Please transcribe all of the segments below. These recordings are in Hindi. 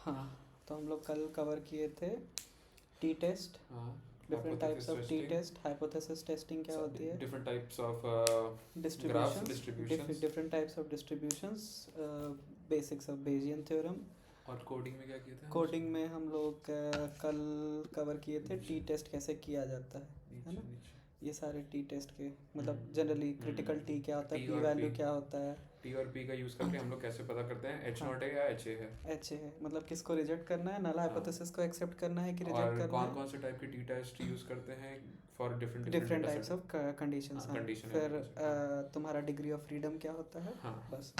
हाँ, तो हम लोग कल कवर किए थे टी टेस्ट, हाँ, different types of T testing, test, hypothesis testing क्या होती है, different types of graphs distributions, distributions, different types of distributions, basics of Bayesian theorem. और कोडिंग में क्या किया था? कोडिंग में हम लोग कल कवर किए थे टी टेस्ट कैसे किया जाता है ना। नीचे ये सारे टी टेस्ट के मतलब जनरली क्रिटिकल टी क्या होता है, T पी और वैल्यू P, क्या होता है, T और P का यूज़ करके हम लोग कैसे पता करते हैं H हाँ, नॉट है या HA है, एच है मतलब किसको रिजेक्ट करना है, नल हाइपोथेसिस को एक्सेप्ट करना है कि रिजेक्ट और करना कौन है, कौन से टाइप के टी टेस्ट यूज़ करते हैं for different different different data types of set, conditions. हाँ, कंडीशन फिर एप्लीकेशन, हाँ तुम्हारा डिग्री ऑफ फ्रीडम क्या होता है। हाँ। बस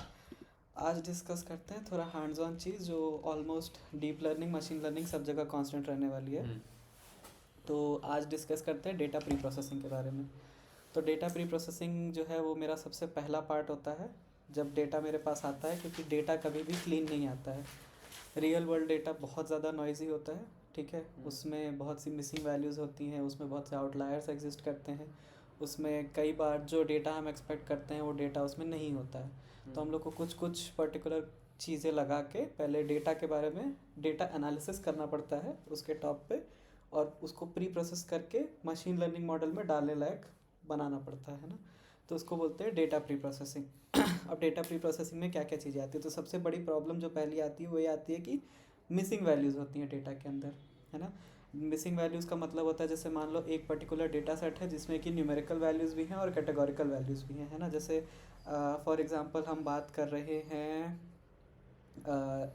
आज डिस्कस करते हैं थोड़ा हैंड्स ऑन चीज़ जो almost deep learning machine learning सब जगह कांस्टेंट रहने वाली है। तो आज डिस्कस करते हैं डेटा प्री प्रोसेसिंग के बारे में। तो डेटा प्री प्रोसेसिंग जो है वो मेरा सबसे पहला पार्ट होता है जब डेटा मेरे पास आता है, क्योंकि डेटा कभी भी क्लीन नहीं आता है। रियल वर्ल्ड डेटा बहुत ज़्यादा नॉइजी होता है, ठीक है, उसमें बहुत सी मिसिंग वैल्यूज़ होती हैं, उसमें बहुत से आउटलायर्स एग्जिस्ट करते हैं, उसमें कई बार जो डेटा हम एक्सपेक्ट करते हैं वो डेटा उसमें नहीं होता है। तो हम लोग को कुछ कुछ पर्टिकुलर चीज़ें लगा के पहले डेटा के बारे में डेटा एनालिसिस करना पड़ता है उसके टॉप पे, और उसको प्री प्रोसेस करके मशीन लर्निंग मॉडल में डालने लायक बनाना पड़ता है ना। तो उसको बोलते हैं डेटा प्री प्रोसेसिंग। अब डेटा प्री प्रोसेसिंग में क्या क्या चीज़ें आती है, तो सबसे बड़ी प्रॉब्लम जो पहली आती है वो ये आती है कि मिसिंग वैल्यूज़ होती हैं डेटा के अंदर, है ना। मिसिंग वैल्यूज़ का मतलब होता है जैसे मान लो एक पर्टिकुलर डेटा सेट है जिसमें कि न्यूमेरिकल वैल्यूज़ भी हैं और कैटेगोरिकल वैल्यूज़ भी हैं, है ना। जैसे फॉर एग्जांपल हम बात कर रहे हैं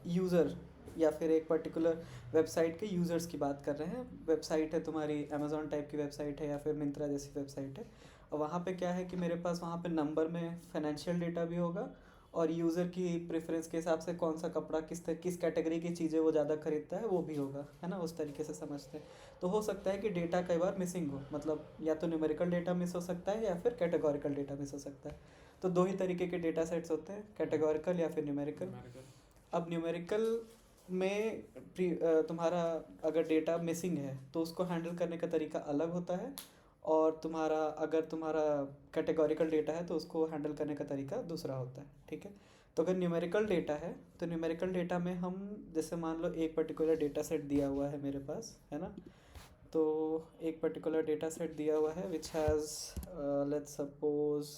यूज़र या फिर एक पर्टिकुलर वेबसाइट के यूज़र्स की बात कर रहे हैं। वेबसाइट है तुम्हारी अमेज़ॉन टाइप की वेबसाइट है या फिर मिंत्रा जैसी वेबसाइट है, और वहाँ पे क्या है कि मेरे पास वहाँ पे नंबर में फाइनेंशियल डेटा भी होगा और यूज़र की प्रेफरेंस के हिसाब से कौन सा कपड़ा किस कैटेगरी की चीज़ें वो ज़्यादा खरीदता है वो भी होगा, है ना। उस तरीके से समझते हैं। तो हो सकता है कि डेटा कई बार मिसिंग हो, मतलब या तो न्यूमेरिकल डेटा मिस हो सकता है या फिर कैटेगोरिकल डेटा मिस हो सकता है। तो दो ही तरीके के डेटा सेट्स होते हैं, कैटेगोरिकल या फिर न्यूमेरिकल। अब न्यूमेरिकल में तुम्हारा अगर डेटा मिसिंग है तो उसको हैंडल करने का तरीका अलग होता है, और अगर तुम्हारा कैटेगोरिकल डेटा है तो उसको हैंडल करने का तरीका दूसरा होता है, ठीक है। तो अगर न्यूमेरिकल डेटा है तो न्यूमेरिकल डेटा में हम जैसे मान लो एक पर्टिकुलर डेटा सेट दिया हुआ है मेरे पास, है ना। तो एक पर्टिकुलर डेटा सेट दिया हुआ है which has let's suppose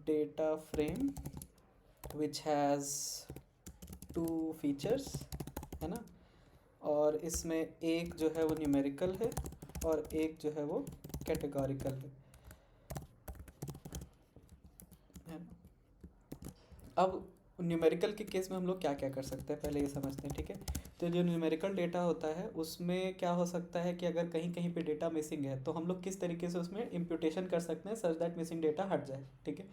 data frame which has 2 features, है ना। और इसमें एक जो है वो न्यूमेरिकल है और एक जो है वो कैटेगोरिकल है ना। अब न्यूमेरिकल के केस में हम लोग क्या क्या कर सकते हैं पहले ये समझते हैं, ठीक है। तो जो न्यूमेरिकल डेटा होता है उसमें क्या हो सकता है कि अगर कहीं कहीं पे डेटा मिसिंग है तो हम लोग किस तरीके से उसमें इम्प्यूटेशन कर सकते हैं सच दैट मिसिंग डेटा हट जाए, ठीक है।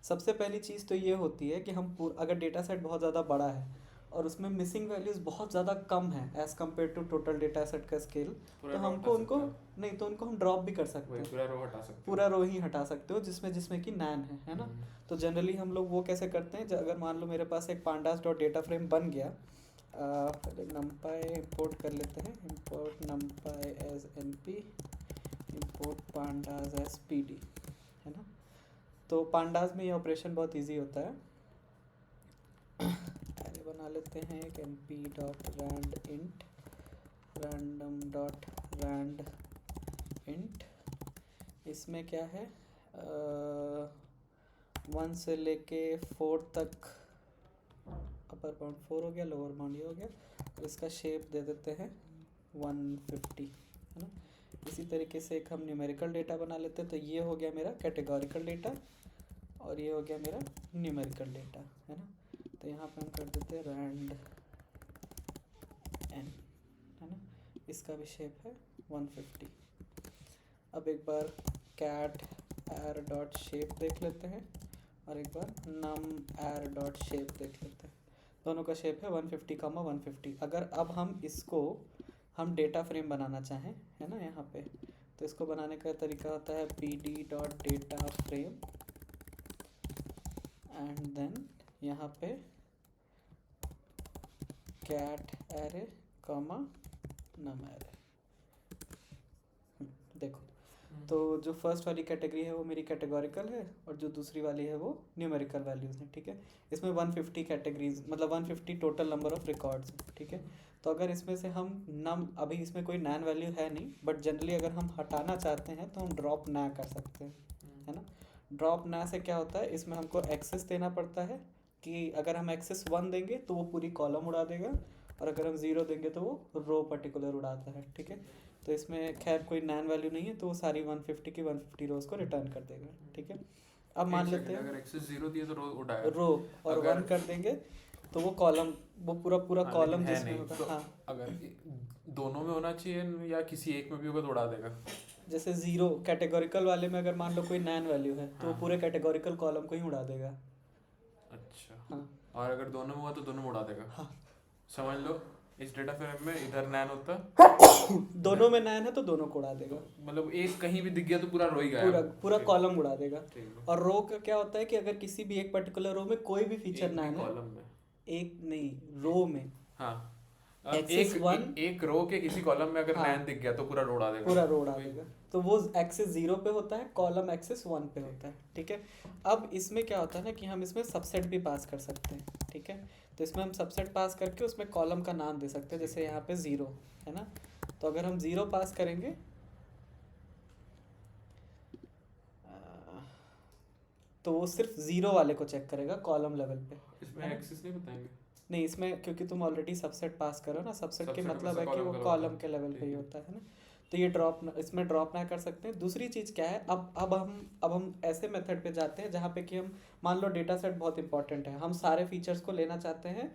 सबसे पहली चीज़ तो ये होती है कि अगर डेटा सेट बहुत ज़्यादा बड़ा है और उसमें मिसिंग वैल्यूज़ बहुत ज़्यादा कम है as compare to total data set का स्केल, तो हमको उनको नहीं तो उनको हम ड्रॉप भी कर सकते हैं, पूरा रो हटा सकते हो, पूरा रो ही हटा सकते हो जिसमें जिसमें कि नैन है ना। तो जनरली हम लोग वो कैसे करते हैं, अगर मान लो मेरे पास एक पांडास डॉट डेटा फ्रेम बन गया, पहले नमपाई इंपोर्ट कर लेते हैं, import NumPy as np, import pandas as pd, है ना। तो पांडास में ये ऑपरेशन बहुत इजी होता है। अरे बना लेते हैं एक np dot rand int random dot rand int. इसमें क्या है 1 से लेके 4 तक, अपर बाउंड 4 हो गया, लोअर बाउंड ये हो गया, और इसका शेप दे देते हैं 150, है ना। इसी तरीके से एक हम न्यूमेरिकल डेटा बना लेते हैं, तो ये हो गया मेरा कैटेगोरिकल डेटा और ये हो गया मेरा न्यूमेरिकल डेटा, है ना। तो यहाँ पे हम कर देते हैं रैंड एन, है ना। इसका भी शेप है 150। अब एक बार कैट एर डॉट शेप देख लेते हैं और एक बार नम एर डॉट शेप देख लेते हैं। दोनों का शेप है 150 कामा 150। अगर अब हम डेटा फ्रेम बनाना चाहें, है ना, यहाँ पे, तो इसको बनाने का तरीका होता है pd dot data frame and then यहाँ पे cat array comma num array. देखो तो जो फर्स्ट वाली कैटेगरी है वो मेरी कैटेगोरिकल है और जो दूसरी वाली है वो न्यूमेरिकल वैल्यूज़ हैं, ठीक है। इसमें 150 कैटेगरीज मतलब 150 टोटल नंबर ऑफ रिकॉर्ड्स हैं, ठीक है। तो अगर इसमें से हम नम अभी इसमें कोई नैन वैल्यू है नहीं, बट जनरली अगर हम हटाना चाहते हैं तो हम ड्रॉप ना कर सकते हैं, है ना। ड्रॉप ना से क्या होता है, इसमें हमको एक्सेस देना पड़ता है कि अगर हम एक्सेस 1 देंगे तो वो पूरी कॉलम उड़ा देगा, और अगर हम 0 देंगे तो वो रो पर्टिकुलर उड़ाता है, ठीक है। तो इसमें खैर कोई नैन वैल्यू नहीं है, तो वो सारी 150 की 150 रोज को रिटर्न कर देगा, ठीक है। अब मान लेते हैं अगर एक्सेस 0 दिया तो रो उठाएगा, रो और अगर 1 कर देंगे तो वो कॉलम, वो पूरा हाँ, कॉलम लेकिन है जिसमें नहीं, होगा, तो हाँ। अगर दोनों में होना चाहिए या किसी एक में भी होगा तो उड़ा देगा। जैसे 0 कैटेगोरिकल वाले में अगर मान लो कोई नैन वैल्यू है तो वो हाँ। पूरे कैटेगोरिकल कॉलम को ही उड़ा देगा। अच्छा, हाँ और अगर दोनों में हुआ तो दोनों में उड़ा देगा। हाँ समझ लो इस डेटा फ्रेम में इधर नैन होता, दोनों में नैन है तो दोनों को उड़ा देगा, मतलब एक कहीं भी दिख गया तो पूरा रो ही गया, पूरा कॉलम उड़ा देगा। ठीक है। और रो का क्या होता है कि अगर किसी भी एक पर्टिकुलर रो में कोई भी फीचर एक नैन है, कॉलम में, एक नहीं रो में, हाँ, एक्सिस 1 एक रो के किसी कॉलम में अगर हाँ, नैन दिख गया तो पूरा रो उड़ा देगा, पूरा रो उड़ा देगा। तो वो एक्सिस 0 पे होता है, कॉलम एक्सिस 1 पे होता है, ठीक है। अब इसमें क्या होता है ना कि हम इसमें सबसेट भी पास कर सकते हैं, ठीक है। तो इसमें हम सबसेट पास करके उसमें कॉलम का नाम दे सकते हैं, जैसे यहाँ पे 0 है ना। तो अगर हम 0 पास करेंगे तो वो सिर्फ 0 वाले को चेक करेगा कॉलम लेवल पे। इसमें एक्सेस नहीं बताएंगे, नहीं, इसमें क्योंकि तुम ऑलरेडी सबसेट पास करो ना, सबसेट के सबसेट मतलब है मतलब कि वो कॉलम कॉलम के लेवल पे ही होता है ना। तो ये इसमें ड्रॉप ना कर सकते हैं। दूसरी चीज़ क्या है, अब हम ऐसे मेथड पे जाते हैं जहाँ पे कि हम मान लो डेटा सेट बहुत इंपॉर्टेंट है, हम सारे फीचर्स को लेना चाहते हैं,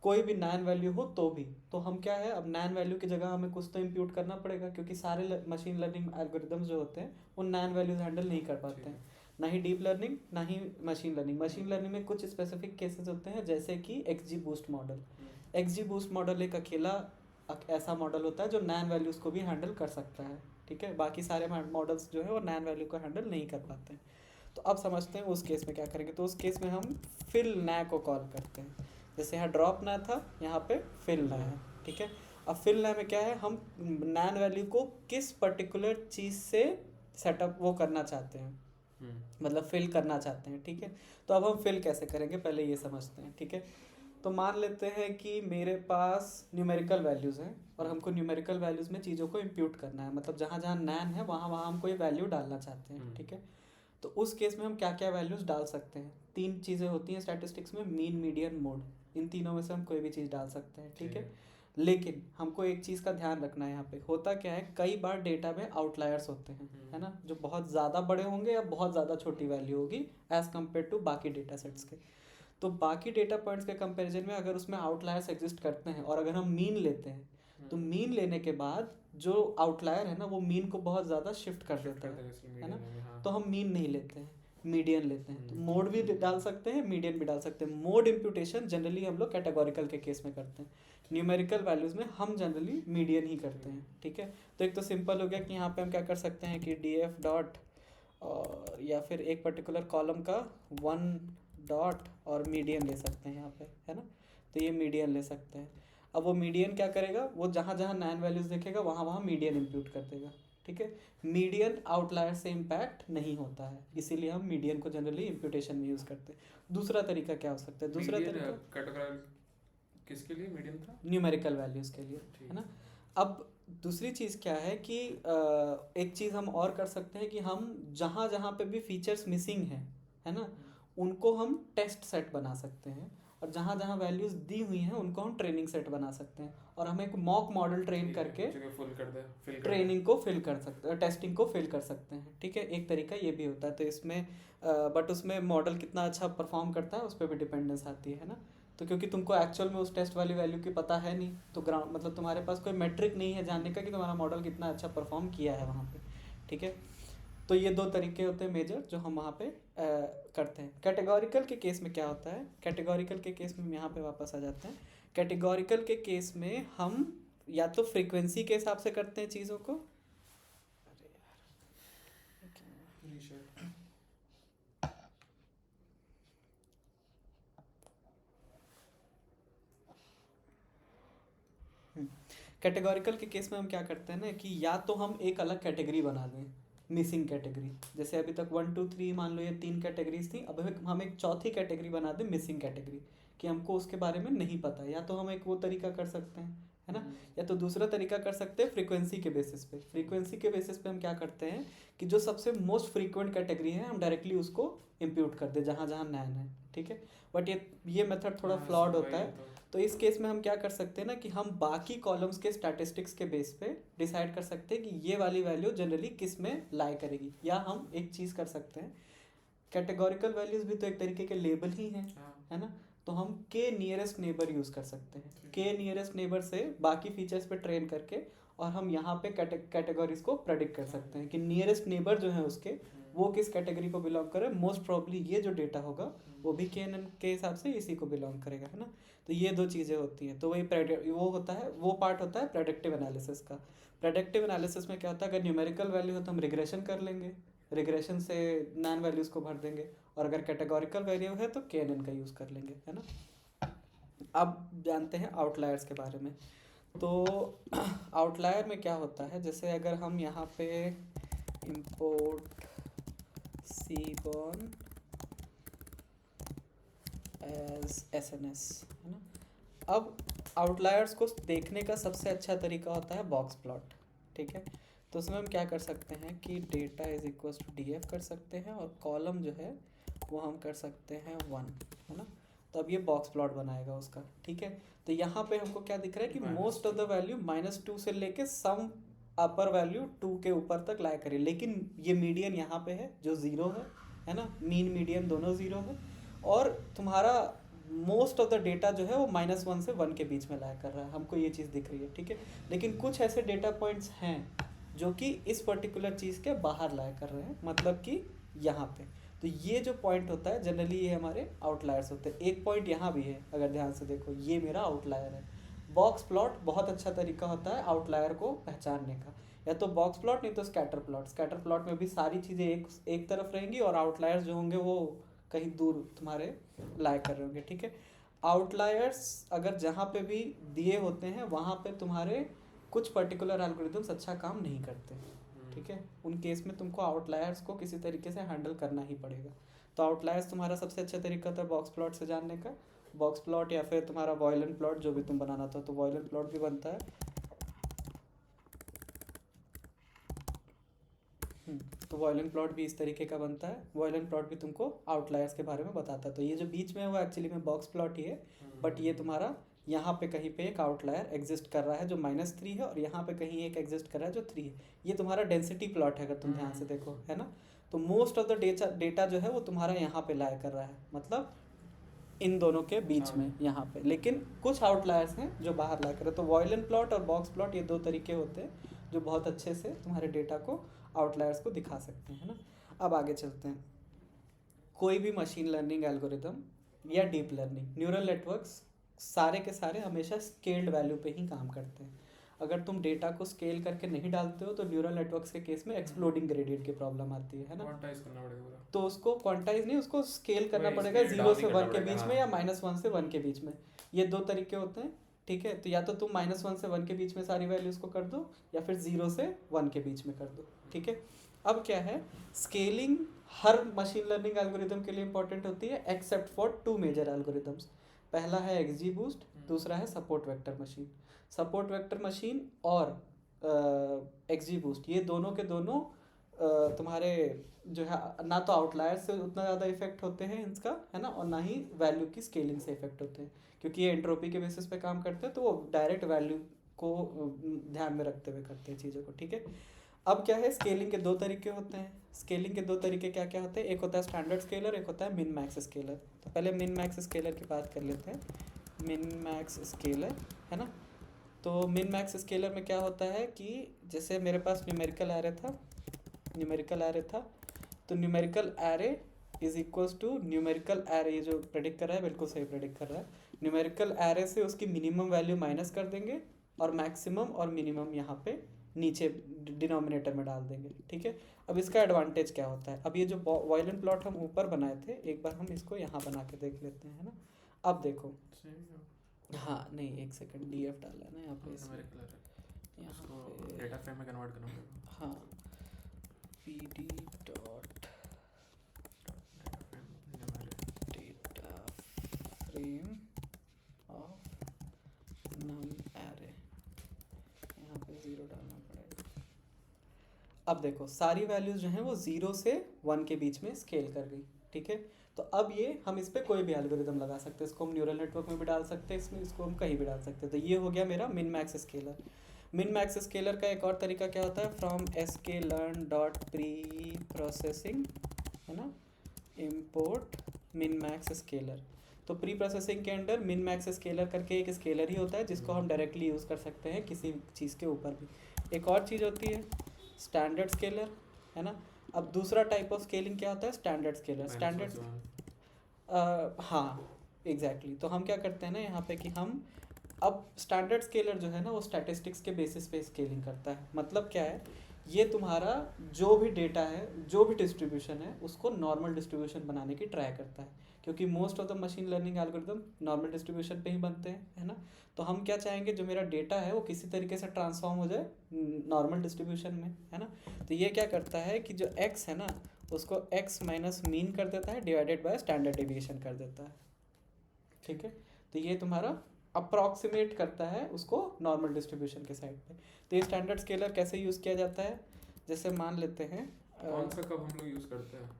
कोई भी नैन वैल्यू हो तो भी, तो हम क्या है, अब नैन वैल्यू की जगह हमें कुछ तो इम्प्यूट करना पड़ेगा, क्योंकि सारे मशीन लर्निंग एल्गोरिदम्स जो होते हैं वो नैन वैल्यूज हैंडल नहीं कर पाते हैं, ना ही डीप लर्निंग ना ही मशीन लर्निंग। मशीन लर्निंग में कुछ स्पेसिफिक केसेस होते हैं, जैसे कि XD boost model. XD boost model एक अकेला ऐसा मॉडल होता है जो नैन वैल्यूज़ को भी हैंडल कर सकता है, ठीक है। बाकी सारे मॉडल्स जो है वो नैन वैल्यू को हैंडल नहीं कर पाते हैं। तो अब समझते हैं उस केस में क्या करेंगे। तो उस केस में हम फिल ना को कॉल करते हैं, जैसे यहाँ ड्रॉप ना था, यहाँ पे फिल ना है, ठीक है। अब फिल ना में क्या है, हम नैन वैल्यू को किस पर्टिकुलर चीज़ से सेटअप वो करना चाहते हैं, मतलब फिल करना चाहते हैं, ठीक है। तो अब हम फिल कैसे करेंगे पहले ये समझते हैं, ठीक है। तो मान लेते हैं कि मेरे पास न्यूमेरिकल वैल्यूज़ हैं और हमको न्यूमेरिकल वैल्यूज़ में चीज़ों को इम्प्यूट करना है, मतलब जहाँ जहाँ नैन है वहाँ वहाँ हम कोई वैल्यू डालना चाहते हैं, ठीक है। तो उस केस में हम क्या क्या वैल्यूज़ डाल सकते हैं, 3 चीज़ें होती हैं स्टैटिस्टिक्स में, मीन मीडियन मोड। इन तीनों में से हम कोई भी चीज़ डाल सकते हैं, ठीक है। लेकिन हमको एक चीज़ का ध्यान रखना है, यहाँ पे होता क्या है, कई बार डेटा में आउटलायर्स होते हैं, है ना, जो बहुत ज़्यादा बड़े होंगे या बहुत ज़्यादा छोटी वैल्यू होगी एज़ कम्पेयर टू बाकी डेटा सेट्स के। तो बाकी डेटा पॉइंट्स के कंपैरिजन में अगर उसमें आउटलायर्स एग्जिस्ट करते हैं और अगर हम मीन लेते हैं तो मीन लेने के बाद जो आउटलायर है ना वो मीन को बहुत ज़्यादा शिफ्ट कर देता है ना। तो हम मीन नहीं लेते हैं, मीडियन लेते हैं। तो मोड भी डाल सकते हैं, मीडियन भी डाल सकते हैं। मोड इम्प्यूटेशन जनरली हम लोग कैटेगोरिकल के केस में करते हैं, न्यूमेरिकल वैल्यूज़ में हम जनरली मीडियन ही करते हैं, ठीक है। तो एक तो सिंपल हो गया कि यहाँ पे हम क्या कर सकते हैं कि डी एफ डॉट और या फिर एक पर्टिकुलर कॉलम का 1 डॉट और मीडियन ले सकते हैं यहाँ पे, है ना। तो ये मीडियन ले सकते हैं। अब वो मीडियन क्या करेगा, वो जहाँ जहाँ नैन वैल्यूज़ देखेगा वहाँ वहाँ मीडियन इम्प्यूट कर देगा, ठीक है। मीडियन आउटलायर से इम्पैक्ट नहीं होता है, इसीलिए हम मीडियन को जनरली इम्प्यूटेशन में यूज़ करते हैं। दूसरा तरीका क्या हो सकता है, दूसरा तरीका किसके लिए मीडियन था, न्यूमेरिकल वैल्यूज़ के लिए, है ना। अब दूसरी चीज़ क्या है कि एक चीज़ हम और कर सकते हैं कि हम जहाँ जहाँ पे भी फीचर्स मिसिंग हैं, है ना, उनको हम टेस्ट सेट बना सकते हैं, और जहाँ जहाँ वैल्यूज़ दी हुई हैं उनको हम ट्रेनिंग सेट बना सकते हैं, और हम एक मॉक मॉडल ट्रेन करके ट्रेनिंग को फिल कर सकते हैं, टेस्टिंग को फिल कर सकते हैं, ठीक है। एक तरीका ये भी होता है। तो इसमें बट उसमें मॉडल कितना अच्छा परफॉर्म करता है उस पर भी डिपेंडेंस आती है ना। तो क्योंकि तुमको एक्चुअल में उस टेस्ट वाली वैल्यू की पता है नहीं, तो ग्राउंड मतलब तुम्हारे पास कोई मेट्रिक नहीं है जानने का कि तुम्हारा मॉडल कितना अच्छा परफॉर्म किया है वहाँ पे, ठीक है। तो ये 2 तरीके होते हैं मेजर जो हम वहाँ पे करते हैं। कैटेगोरिकल के केस में क्या होता है, कैटेगोरिकल के केस में हम यहाँ पे वापस आ जाते हैं। कैटेगोरिकल के केस में हम या तो फ्रीक्वेंसी के हिसाब से करते हैं चीज़ों को, कैटेगोरिकल के केस में हम क्या करते हैं ना कि या तो हम एक अलग कैटेगरी बना दें, मिसिंग कैटेगरी। जैसे अभी तक 1 2 3 मान लो ये 3 कैटेगरीज थी, अब हम एक चौथी कैटेगरी बना दें मिसिंग कैटेगरी, कि हमको उसके बारे में नहीं पता। या तो हम एक वो तरीका कर सकते हैं, है ना, या तो दूसरा तरीका कर सकते हैं फ्रीक्वेंसी के बेसिस पे। फ्रीक्वेंसी के बेसिस पे हम क्या करते हैं कि जो सबसे मोस्ट फ्रीक्वेंट कैटेगरी है हम डायरेक्टली उसको इम्प्यूट कर दें जहाँ जहाँ नैन है, ठीक है। बट ये मेथड थोड़ा फ्लॉड होता है। तो इस केस में हम क्या कर सकते हैं ना कि हम बाकी कॉलम्स के स्टैटिस्टिक्स के बेस पे डिसाइड कर सकते हैं कि ये वाली वैल्यू जनरली किस में लाई करेगी। या हम एक चीज़ कर सकते हैं, कैटेगोरिकल वैल्यूज भी तो एक तरीके के लेबल ही हैं, है ना। तो हम के नियरेस्ट नेबर यूज़ कर सकते हैं। के नियरेस्ट नेबर से बाकी फीचर्स पे ट्रेन करके और हम यहाँ पे कैटेगरीज को प्रेडिक्ट कर सकते हैं कि नियरेस्ट नेबर जो है उसके वो किस कैटेगरी को बिलोंग करे। मोस्ट प्रॉब्ली ये जो डेटा होगा वो भी के हिसाब से इसी को बिलोंग करेगा, है ना। तो ये दो चीज़ें होती हैं। तो वही वो होता है, वो पार्ट होता है प्रेडिक्टिव एनालिसिस का। प्रेडिक्टिव एनालिसिस में क्या होता है, अगर न्यूमेरिकल वैल्यू हो तो हम रिग्रेशन कर लेंगे, रिग्रेशन से नैन वैल्यूज़ को भर देंगे, और अगर कैटेगोरिकल वैल्यू है तो KNN का यूज़ कर लेंगे, है ना। अब जानते हैं आउटलायर्स के बारे में। तो आउटलायर में क्या होता है, जैसे अगर हम यहाँ पे इंपोर्ट सीबॉर्न एज SNS, है ना। अब आउटलायर्स को देखने का सबसे अच्छा तरीका होता है बॉक्स प्लॉट, ठीक है। तो उसमें हम क्या कर सकते हैं कि data is equals to DF कर सकते हैं और कॉलम जो है वो हम कर सकते हैं 1, है ना। तो अब ये बॉक्स प्लॉट बनाएगा उसका, ठीक है। तो यहाँ पे हमको क्या दिख रहा है कि मोस्ट ऑफ द वैल्यू -2 से लेके सम अपर वैल्यू 2 के ऊपर तक लाया करिए, लेकिन ये मीडियन यहाँ पे है जो 0 है ना। मीन मीडियन दोनों 0 है, और तुम्हारा मोस्ट ऑफ द डेटा जो है वो -1 से 1 के बीच में लाया कर रहा है, हमको ये चीज़ दिख रही है, ठीक है। लेकिन कुछ ऐसे डेटा पॉइंट्स हैं जो कि इस पर्टिकुलर चीज़ के बाहर लाया कर रहे हैं, मतलब कि यहाँ पे। तो ये जो पॉइंट होता है जनरली ये हमारे आउटलायर्स होते हैं। एक पॉइंट यहाँ भी है, अगर ध्यान से देखो ये मेरा आउटलायर है। बॉक्स प्लॉट बहुत अच्छा तरीका होता है आउटलायर को पहचानने का। या तो बॉक्स प्लॉट, नहीं तो स्कैटर प्लॉट। स्कैटर प्लॉट में भी सारी चीज़ें एक तरफ रहेंगी और आउटलायर्स जो होंगे वो कहीं दूर तुम्हारे लाया कर रहे होंगे, ठीक है। आउटलायर्स अगर जहाँ पे भी दिए होते हैं वहाँ पे तुम्हारे कुछ पर्टिकुलर एल्गोरिदम्स अच्छा काम नहीं करते, ठीक है। उन केस में तुमको आउटलायर्स को किसी तरीके से हैंडल करना ही पड़ेगा। तो आउटलायर्स तुम्हारा सबसे अच्छा तरीका होता है बॉक्स प्लॉट से जानने का। बॉक्स प्लॉट या फिर तुम्हारा वॉयलेंट प्लॉट जो भी तुम बनाना था, तो वॉयलेंट प्लॉट भी बनता है। तो वॉयलेंट प्लॉट भी इस तरीके का बनता है। वॉयलेंट प्लॉट भी तुमको आउटलायर्स के बारे में बताता है। तो ये जो बीच में है वो एक्चुअली में बॉक्स प्लॉट ही है, बट ये तुम्हारा यहाँ पे कहीं पे एक आउटलायर एग्जिस्ट कर रहा है जो -3 है, और यहाँ पे कहीं एक एग्जिस्ट कर रहा है जो 3 है। ये तुम्हारा डेंसिटी प्लॉट है अगर तुम ध्यान से देखो, है ना। तो मोस्ट ऑफ द डेटा जो है वो तुम्हारा यहाँ पे लाया कर रहा है, मतलब इन दोनों के बीच में यहाँ पे। लेकिन कुछ आउटलायर्स हैं जो बाहर ला कर। तो वॉयलेंट प्लॉट और बॉक्स प्लॉट ये दो तरीके होते हैं जो बहुत अच्छे से तुम्हारे डेटा को, आउटलायर्स को दिखा सकते हैं, ना। अब आगे चलते हैं। कोई भी मशीन लर्निंग एल्गोरिदम या डीप लर्निंग न्यूरल नेटवर्क्स सारे के सारे हमेशा स्केल्ड वैल्यू पे ही काम करते हैं। अगर तुम डेटा को स्केल करके नहीं डालते हो तो न्यूरल नेटवर्क्स के केस में एक्सप्लोडिंग ग्रेडियंट की प्रॉब्लम आती है ना। क्वांटाइज करना पड़ेगा। तो उसको क्वांटाइज नहीं, उसको स्केल करना वही पड़ेगा scale 0 down से ही करना 1 के पड़ेगा, बीच में या -1 से 1 के बीच में। ये दो तरीके होते हैं, ठीक है। तो या तो तुम -1 से 1 के बीच में सारी वैल्यूज को कर दो, या फिर 0 से 1 के बीच में कर दो, ठीक है। अब क्या है, स्केलिंग हर मशीन लर्निंग एल्गोरिदम के लिए इंपॉर्टेंट होती है एक्सेप्ट फॉर 2 मेजर एल्गोरिदम्स। पहला है XGBoost, दूसरा है support vector machine. Support vector machine और XGBoost ये दोनों के दोनों तुम्हारे जो है ना तो आउटलायर से उतना ज़्यादा इफेक्ट होते हैं इसका, है ना, और ना ही वैल्यू की स्केलिंग से इफेक्ट होते हैं, क्योंकि ये एंट्रोपी के बेसिस पे काम करते हैं। तो वो डायरेक्ट वैल्यू को ध्यान में रखते हुए करते हैं चीज़ों को, ठीक है। अब क्या है, स्केलिंग के दो तरीके होते हैं। स्केलिंग के दो तरीके क्या क्या होते हैं, एक होता है स्टैंडर्ड स्केलर, एक होता है मिन मैक्स स्केलर। तो पहले मिन मैक्स स्केलर की बात कर लेते हैं। मिन मैक्स स्केलर, है ना। तो मिन मैक्स स्केलर में क्या होता है कि जैसे मेरे पास न्यूमेरिकल एरे था, तो numerical array is equals to numerical array, ये जो प्रेडिक्ट कर रहा है बिल्कुल सही प्रेडिक्ट कर रहा है। न्यूमेरिकल एरे से उसकी मिनिमम वैल्यू माइनस कर देंगे और मैक्सिमम और मिनिमम यहाँ पे नीचे डिनोमिनेटर में डाल देंगे, ठीक है। अब इसका एडवांटेज क्या होता है, अब ये जो वॉयलेंट प्लॉट हम ऊपर बनाए थे, एक बार हम इसको यहाँ बना के देख लेते हैं, है ना। अब देखो, हाँ नहीं एक सेकंड, DF डाला है ना यहाँ पे, डेटा फ्रेम में कन्वर्ट करना पड़ेगा। हाँ pd dot data frame of num array, यहाँ पे 0 डालना पड़ेगा। अब देखो सारी वैल्यूज जो हैं वो 0 से 1 के बीच में स्केल कर गई, ठीक है। तो अब ये हम इस पर कोई भी एल्गोरिदम लगा सकते हैं, इसको हम न्यूरल नेटवर्क में भी डाल सकते हैं, इसको हम कहीं भी डाल सकते हैं। तो ये हो गया मेरा min max scalar. Min max scalar का एक और तरीका क्या होता है, from sklearn dot pre processing, है ना, इम्पोर्ट मिन मैक्स स्केलर। तो प्री प्रोसेसिंग के अंडर मिन मैक्स स्केलर करके एक स्केलर ही होता है जिसको हम डायरेक्टली यूज़ कर सकते हैं किसी चीज़ के ऊपर भी। एक और चीज़ होती है स्टैंडर्ड स्केलर, है ना। अब दूसरा टाइप ऑफ स्केलिंग क्या होता है, स्टैंडर्ड स्केलर। स्टैंडर्ड हाँ एग्जैक्टली। तो हम क्या करते हैं ना यहाँ पे कि हम अब स्टैंडर्ड स्केलर जो है ना वो स्टैटिस्टिक्स के बेसिस पे स्केलिंग करता है। मतलब क्या है, ये तुम्हारा जो भी डेटा है, जो भी डिस्ट्रीब्यूशन है, उसको नॉर्मल डिस्ट्रीब्यूशन बनाने की ट्राई करता है, क्योंकि most of the machine learning algorithm normal distribution पे ही बनते हैं, है ना। तो हम क्या चाहेंगे, जो मेरा डेटा है वो किसी तरीके से ट्रांसफॉर्म हो जाए नॉर्मल डिस्ट्रीब्यूशन में, है ना। तो ये क्या करता है कि जो x है ना उसको x माइनस मीन कर देता है डिवाइडेड बाय स्टैंडर्ड डेविएशन कर देता है, ठीक है। तो ये तुम्हारा अप्रॉक्सीमेट करता है उसको नॉर्मल डिस्ट्रीब्यूशन के साइड पे। तो ये स्टैंडर्ड स्केलर कैसे यूज़ किया जाता है, जैसे मान लेते हैं कौन सा कब हम लोग यूज़ करते हैं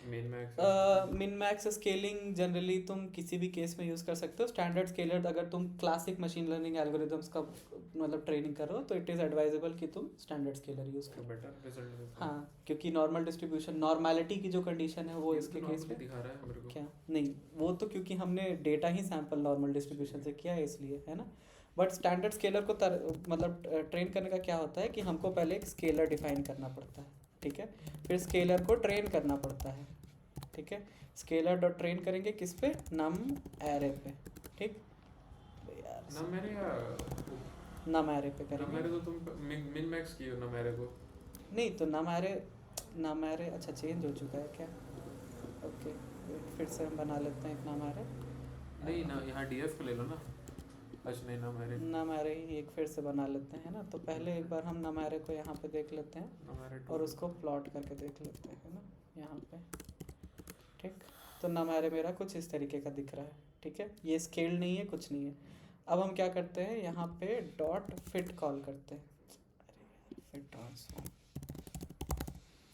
मिन मैक्स स्केलिंग जनरली तुम किसी भी केस में यूज़ कर सकते हो। स्टैंडर्ड स्केलर अगर तुम क्लासिक मशीन लर्निंग एल्गोरिदम्स का मतलब ट्रेनिंग कर रहे हो तो इट इज़ एडवाइजेबल कि तुम स्टैंडर्ड स्केलर यूज़ करो, बेटर रिजल्ट देता है। हाँ, क्योंकि नॉर्मल डिस्ट्रीब्यूशन नॉर्मैलिटी की जो कंडीशन है वो इसके केस में दिखा रहा है मेरे को। क्या नहीं, वो तो क्योंकि हमने डेटा ही सैंपल नॉर्मल डिस्ट्रीब्यूशन से किया है इसलिए, है ना। बट स्टैंडर्ड स्केलर को मतलब ट्रेन करने का क्या होता है कि हमको पहले एक स्केलर डिफाइन करना पड़ता है, ठीक है, फिर स्केलर को ट्रेन करना पड़ता है, ठीक है। स्केलर डॉट ट्रेन करेंगे किस पे, नम एरे पे, ठीक यार, नम एरे या नम एरे पे करेंगे। नम एरे तो तुम मिन मैक्स किए हो नम एरे को। नहीं तो नम एरे अच्छा चेंज हो चुका है क्या, ओके फिर से हम बना लेते हैं एक नम एरे। नहीं ना, यहाँ डीएफ को ले लो ना। अच्छा नहीं, नम एरे ही एक फिर से बना लेते हैं ना। तो पहले एक बार हम नम एरे को यहाँ पे देख लेते हैं और उसको प्लॉट करके देख लेते हैं, है ना, यहाँ पे, ठीक। तो नम एरे मेरा कुछ इस तरीके का दिख रहा है, ठीक है। ये स्केल नहीं है, कुछ नहीं है। अब हम क्या करते हैं, यहाँ पे डॉट फिट कॉल करते हैं,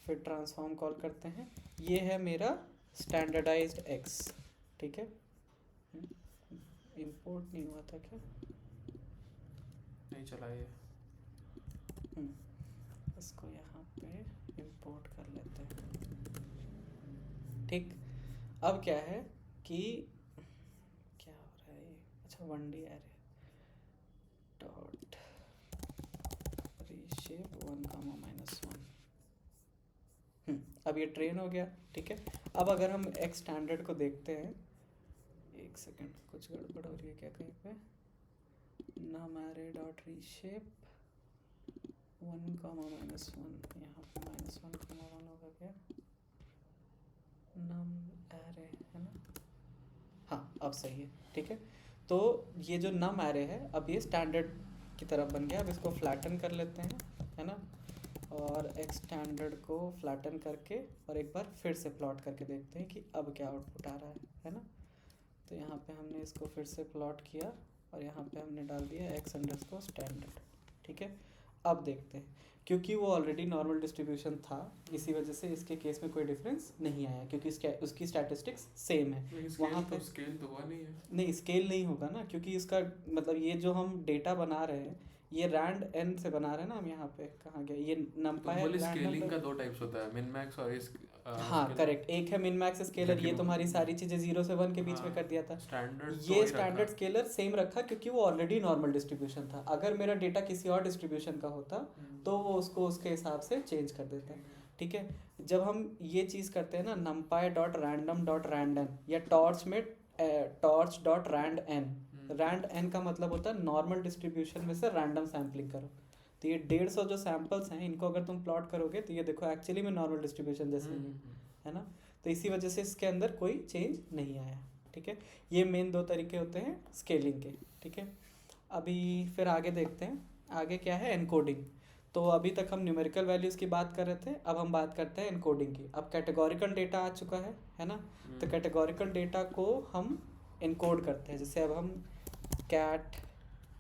फिट ट्रांसफॉर्म कॉल करते हैं। ये है मेरा स्टैंडर्डाइज्ड एक्स, ठीक है। इंपोर्ट नहीं हुआ था क्या, नहीं चला ये। इसको यहाँ पे इंपोर्ट कर लेते हैं, ठीक। अब क्या है कि क्या हो रहा है ये, अच्छा 1D एरे डॉट रीशेप 1,-1। अब ये ट्रेन हो गया, ठीक है। अब अगर हम एक्स स्टैंडर्ड को देखते हैं, एक सेकेंड कुछ गड़बड़ हो रही है क्या कहीं पे, नम एरे डॉट रीशेप 1,-1, यहाँ पे -1,1 होगा क्या, नम एरे है ना, हाँ अब सही है, ठीक है। तो ये जो नम एरे है अब ये स्टैंडर्ड की तरफ बन गया। अब इसको फ्लैटन कर लेते हैं, है ना, और एक्स स्टैंडर्ड को फ्लैटन करके और एक बार फिर से प्लॉट करके देखते हैं कि अब क्या आउटपुट आ रहा है ना। तो यहाँ पे हमने इसको फिर से प्लॉट किया और यहाँ पे हमने डाल दिया एक्स अंडरस्कोर स्टैंडर्ड, ठीक है। अब देखते हैं, क्योंकि वो ऑलरेडी नॉर्मल डिस्ट्रीब्यूशन था इसी वजह से इसके केस में कोई डिफरेंस नहीं आया, क्योंकि उसकी स्टैटिस्टिक्स सेम है। वहाँ पे स्केल तो हुआ नहीं है। नहीं स्केल नहीं होगा ना, क्योंकि इसका मतलब ये जो हम डेटा बना रहे हैं ये रैंड एन से बना रहे हैं ना हम, यहाँ पे कहाँ गया ये नंपाई स्केलिंग का दो टाइप्स होता है, मिन मैक्स और इस हाँ करेक्ट, एक है मिन मैक्स स्केलर, ये तुम्हारी सारी चीजें 0 से 1 के बीच में कर दिया था। ये स्टैंडर्ड स्केलर सेम रखा क्योंकि वो ऑलरेडी नॉर्मल डिस्ट्रीब्यूशन था। अगर मेरा डेटा किसी और डिस्ट्रीब्यूशन का होता तो वो उसको उसके हिसाब से चेंज कर देता है, ठीक है। जब हम ये चीज़ करते हैं ना numpy dot random dot randn या टॉर्च में torch dot randn, randn का मतलब होता है नॉर्मल डिस्ट्रीब्यूशन में से रैंडम सैम्पलिंग करो। तो ये 150 जो सैम्पल्स हैं इनको अगर तुम प्लॉट करोगे तो ये देखो एक्चुअली में नॉर्मल डिस्ट्रीब्यूशन जैसे ही है ना। तो इसी वजह से इसके अंदर कोई चेंज नहीं आया, ठीक है। ये मेन दो तरीके होते हैं स्केलिंग के, ठीक है। अभी फिर आगे देखते हैं, आगे क्या है एनकोडिंग। तो अभी तक हम न्यूमेरिकल वैल्यूज़ की बात कर रहे थे, अब हम बात करते हैं इनकोडिंग की। अब कैटेगोरिकल डेटा आ चुका है ना। तो कैटेगोरिकल डेटा को हम इनकोड करते हैं। जैसे अब हम कैट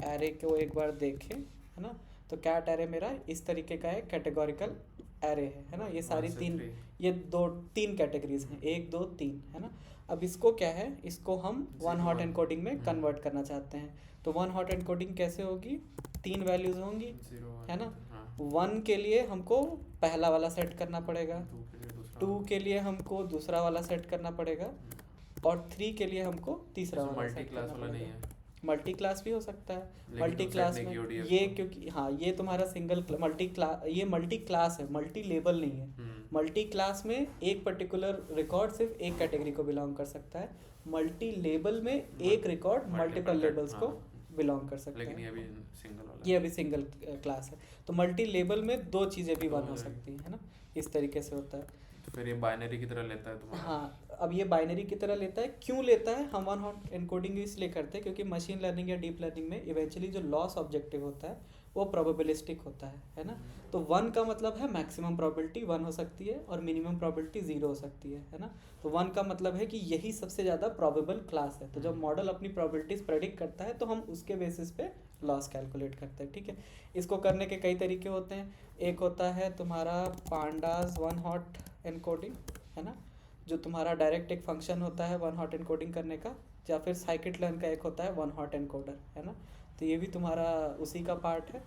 एरे को एक बार देखें, है ना। तो कैट एरे मेरा इस तरीके का एक कैटेगोरिकल एरे है ना। ये सारी ये तीन कैटेगरीज हैं, 1 2 3, है ना। अब इसको क्या है, इसको हम वन हॉट एनकोडिंग में कन्वर्ट करना चाहते हैं। तो वन हॉट एनकोडिंग कैसे होगी, 3 वैल्यूज होंगी, है ना। 1 के लिए हमको पहला वाला सेट करना पड़ेगा, 2 के लिए हमको दूसरा वाला सेट करना पड़ेगा, और 3 के लिए हमको तीसरा वाला सेट करना पड़ेगा। मल्टी क्लास भी हो सकता है। मल्टी क्लास में ये, क्योंकि हाँ ये तुम्हारा सिंगल ये मल्टी क्लास है, मल्टी लेबल नहीं है। मल्टी क्लास में एक पर्टिकुलर रिकॉर्ड सिर्फ एक कैटेगरी को बिलोंग कर सकता है, मल्टी लेबल में एक रिकॉर्ड मल्टीपल लेबल्स को बिलोंग कर सकता है। लेकिन ये अभी सिंगल क्लास है। तो मल्टी लेबल में 2 चीज़ें भी वन हो सकती है ना, इस तरीके से होता है। तो फिर ये बाइनरी की तरह लेता है तुम्हारा। हाँ, अब ये बाइनरी की तरह लेता है। क्यों लेता है, हम वन हॉट एनकोडिंग इसलिए करते हैं क्योंकि मशीन लर्निंग या डीप लर्निंग में इवेंचुअली जो लॉस ऑब्जेक्टिव होता है वो प्रोबेबिलिस्टिक होता है ना। तो 1 का मतलब है मैक्सिमम प्रोबेबिलिटी 1 हो सकती है और मिनिमम प्रोबेबिलिटी 0 हो सकती है ना। तो 1 का मतलब है कि यही सबसे ज़्यादा प्रोबेबल क्लास है। तो जब मॉडल अपनी प्रोबेबिलिटीज प्रेडिक्ट करता है तो हम उसके बेसिस पे लॉस कैलकुलेट करते हैं, ठीक है। इसको करने के कई तरीके होते हैं। एक होता है तुम्हारा पांडास वन हॉट एनकोडिंग, है ना, जो तुम्हारा डायरेक्ट एक फंक्शन होता है वन हॉट एनकोडिंग करने का, या फिर साइकिट लर्न का एक होता है वन हॉट एनकोडर, है ना। तो ये भी तुम्हारा उसी का पार्ट है।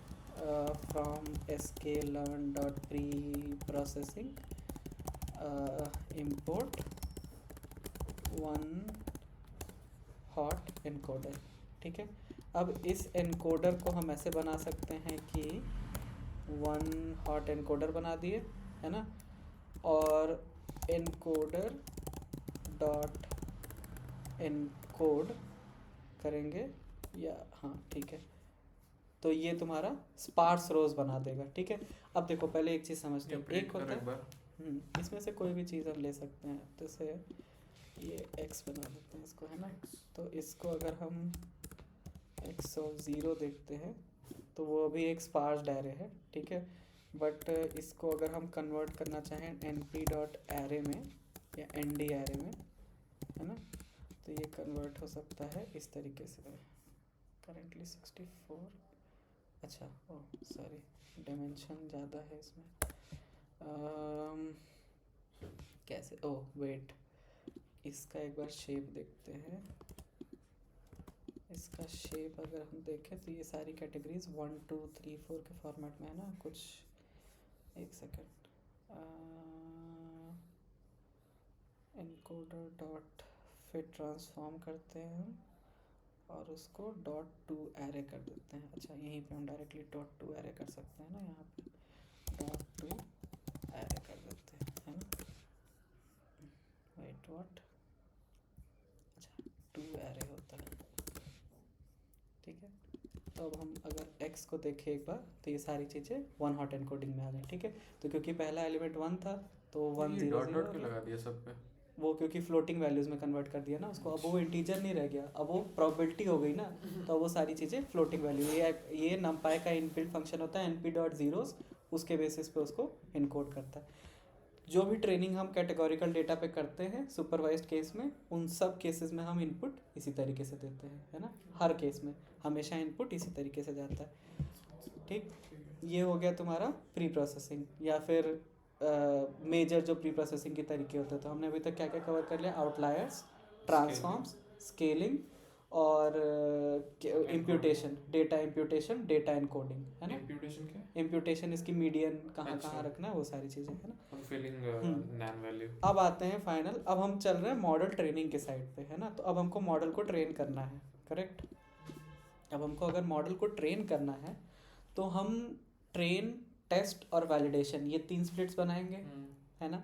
From sklearn.preprocessing import one hot encoder, ठीक है। अब इस एनकोडर को हम ऐसे बना सकते हैं कि वन हॉट एनकोडर बना दिए, है ना, और एनकोडर डॉट एनकोड करेंगे, या हाँ ठीक है। तो ये तुम्हारा स्पार्स रोज बना देगा, ठीक है। अब देखो पहले एक चीज़ समझते हैं। एक होता है इसमें से कोई भी चीज़ हम ले सकते हैं। जैसे ये x बना देते हैं इसको, है ना। तो इसको अगर हम x ऑफ 0 देखते हैं तो वो अभी एक स्पार्स एरे है, ठीक है। बट इसको अगर हम कन्वर्ट करना चाहें np डॉट एरे में या nd एरे में, है ना, तो ये कन्वर्ट हो सकता है इस तरीके से। करेंटली 64, अच्छा ओ सॉरी डायमेंशन ज़्यादा है इसमें। कैसे, ओ वेट, इसका एक बार शेप देखते हैं। इसका शेप अगर हम देखें तो ये सारी कैटेगरीज 1 2 3 4 के फॉर्मेट में है ना। कुछ एक सेकेंड, एनकोडर डॉट फिर ट्रांसफॉर्म करते हैं हम और उसको डॉट टू एरे कर देते हैं। अच्छा यहीं पे हम डायरेक्टली डॉट टू एरे कर सकते हैं ना, यहाँ पे डॉट टू एरे कर देते हैं, है ना। वेट व्हाट, अच्छा 2 एरे होता है, ठीक है। तो अब हम अगर x को देखें एक बार तो ये सारी चीज़ें वन हॉट एनकोडिंग में आ गई, ठीक है। तो क्योंकि पहला एलिमेंट 1 था तो 1 0 डॉट डॉट क्यों लगा दिया सब पे, वो क्योंकि फ्लोटिंग वैल्यूज़ में कन्वर्ट कर दिया ना उसको। अब वो इंटीजर नहीं रह गया, अब वो प्रोबेबिलिटी हो गई ना। तो वो सारी चीज़ें फ्लोटिंग वैल्यू, ये नमपाई का इनबिल्ट फंक्शन होता है np डॉट जीरोस, उसके बेसिस पे उसको इनकोड करता है। जो भी ट्रेनिंग हम कैटेगोरिकल डेटा पे करते हैं सुपरवाइज्ड केस में, उन सब केसेस में हम इनपुट इसी तरीके से देते हैं, है ना। हर केस में हमेशा इनपुट इसी तरीके से जाता है, ठीक। ये हो गया तुम्हारा प्री प्रोसेसिंग या फिर मेजर जो प्री प्रोसेसिंग के तरीके होते हैं। तो हमने अभी तक क्या क्या कवर कर लिया, आउटलायर्स, ट्रांसफॉर्म्स, स्केलिंग और imputation, data imputation, data encoding, है ना। इम्प्यूटेशन क्या, इम्प्यूटेशन इसकी मीडियन कहाँ कहाँ रखना है, वो सारी चीज़ें, है ना। फिलिंग नैन वैल्यू। अब आते हैं फाइनल, अब हम चल रहे हैं मॉडल ट्रेनिंग के साइड पे, है ना। तो अब हमको मॉडल को ट्रेन करना है, करेक्ट। अब हमको अगर मॉडल को ट्रेन करना है तो हम ट्रेन, टेस्ट और वैलिडेशन, ये 3 स्प्लिट्स बनाएंगे, है ना।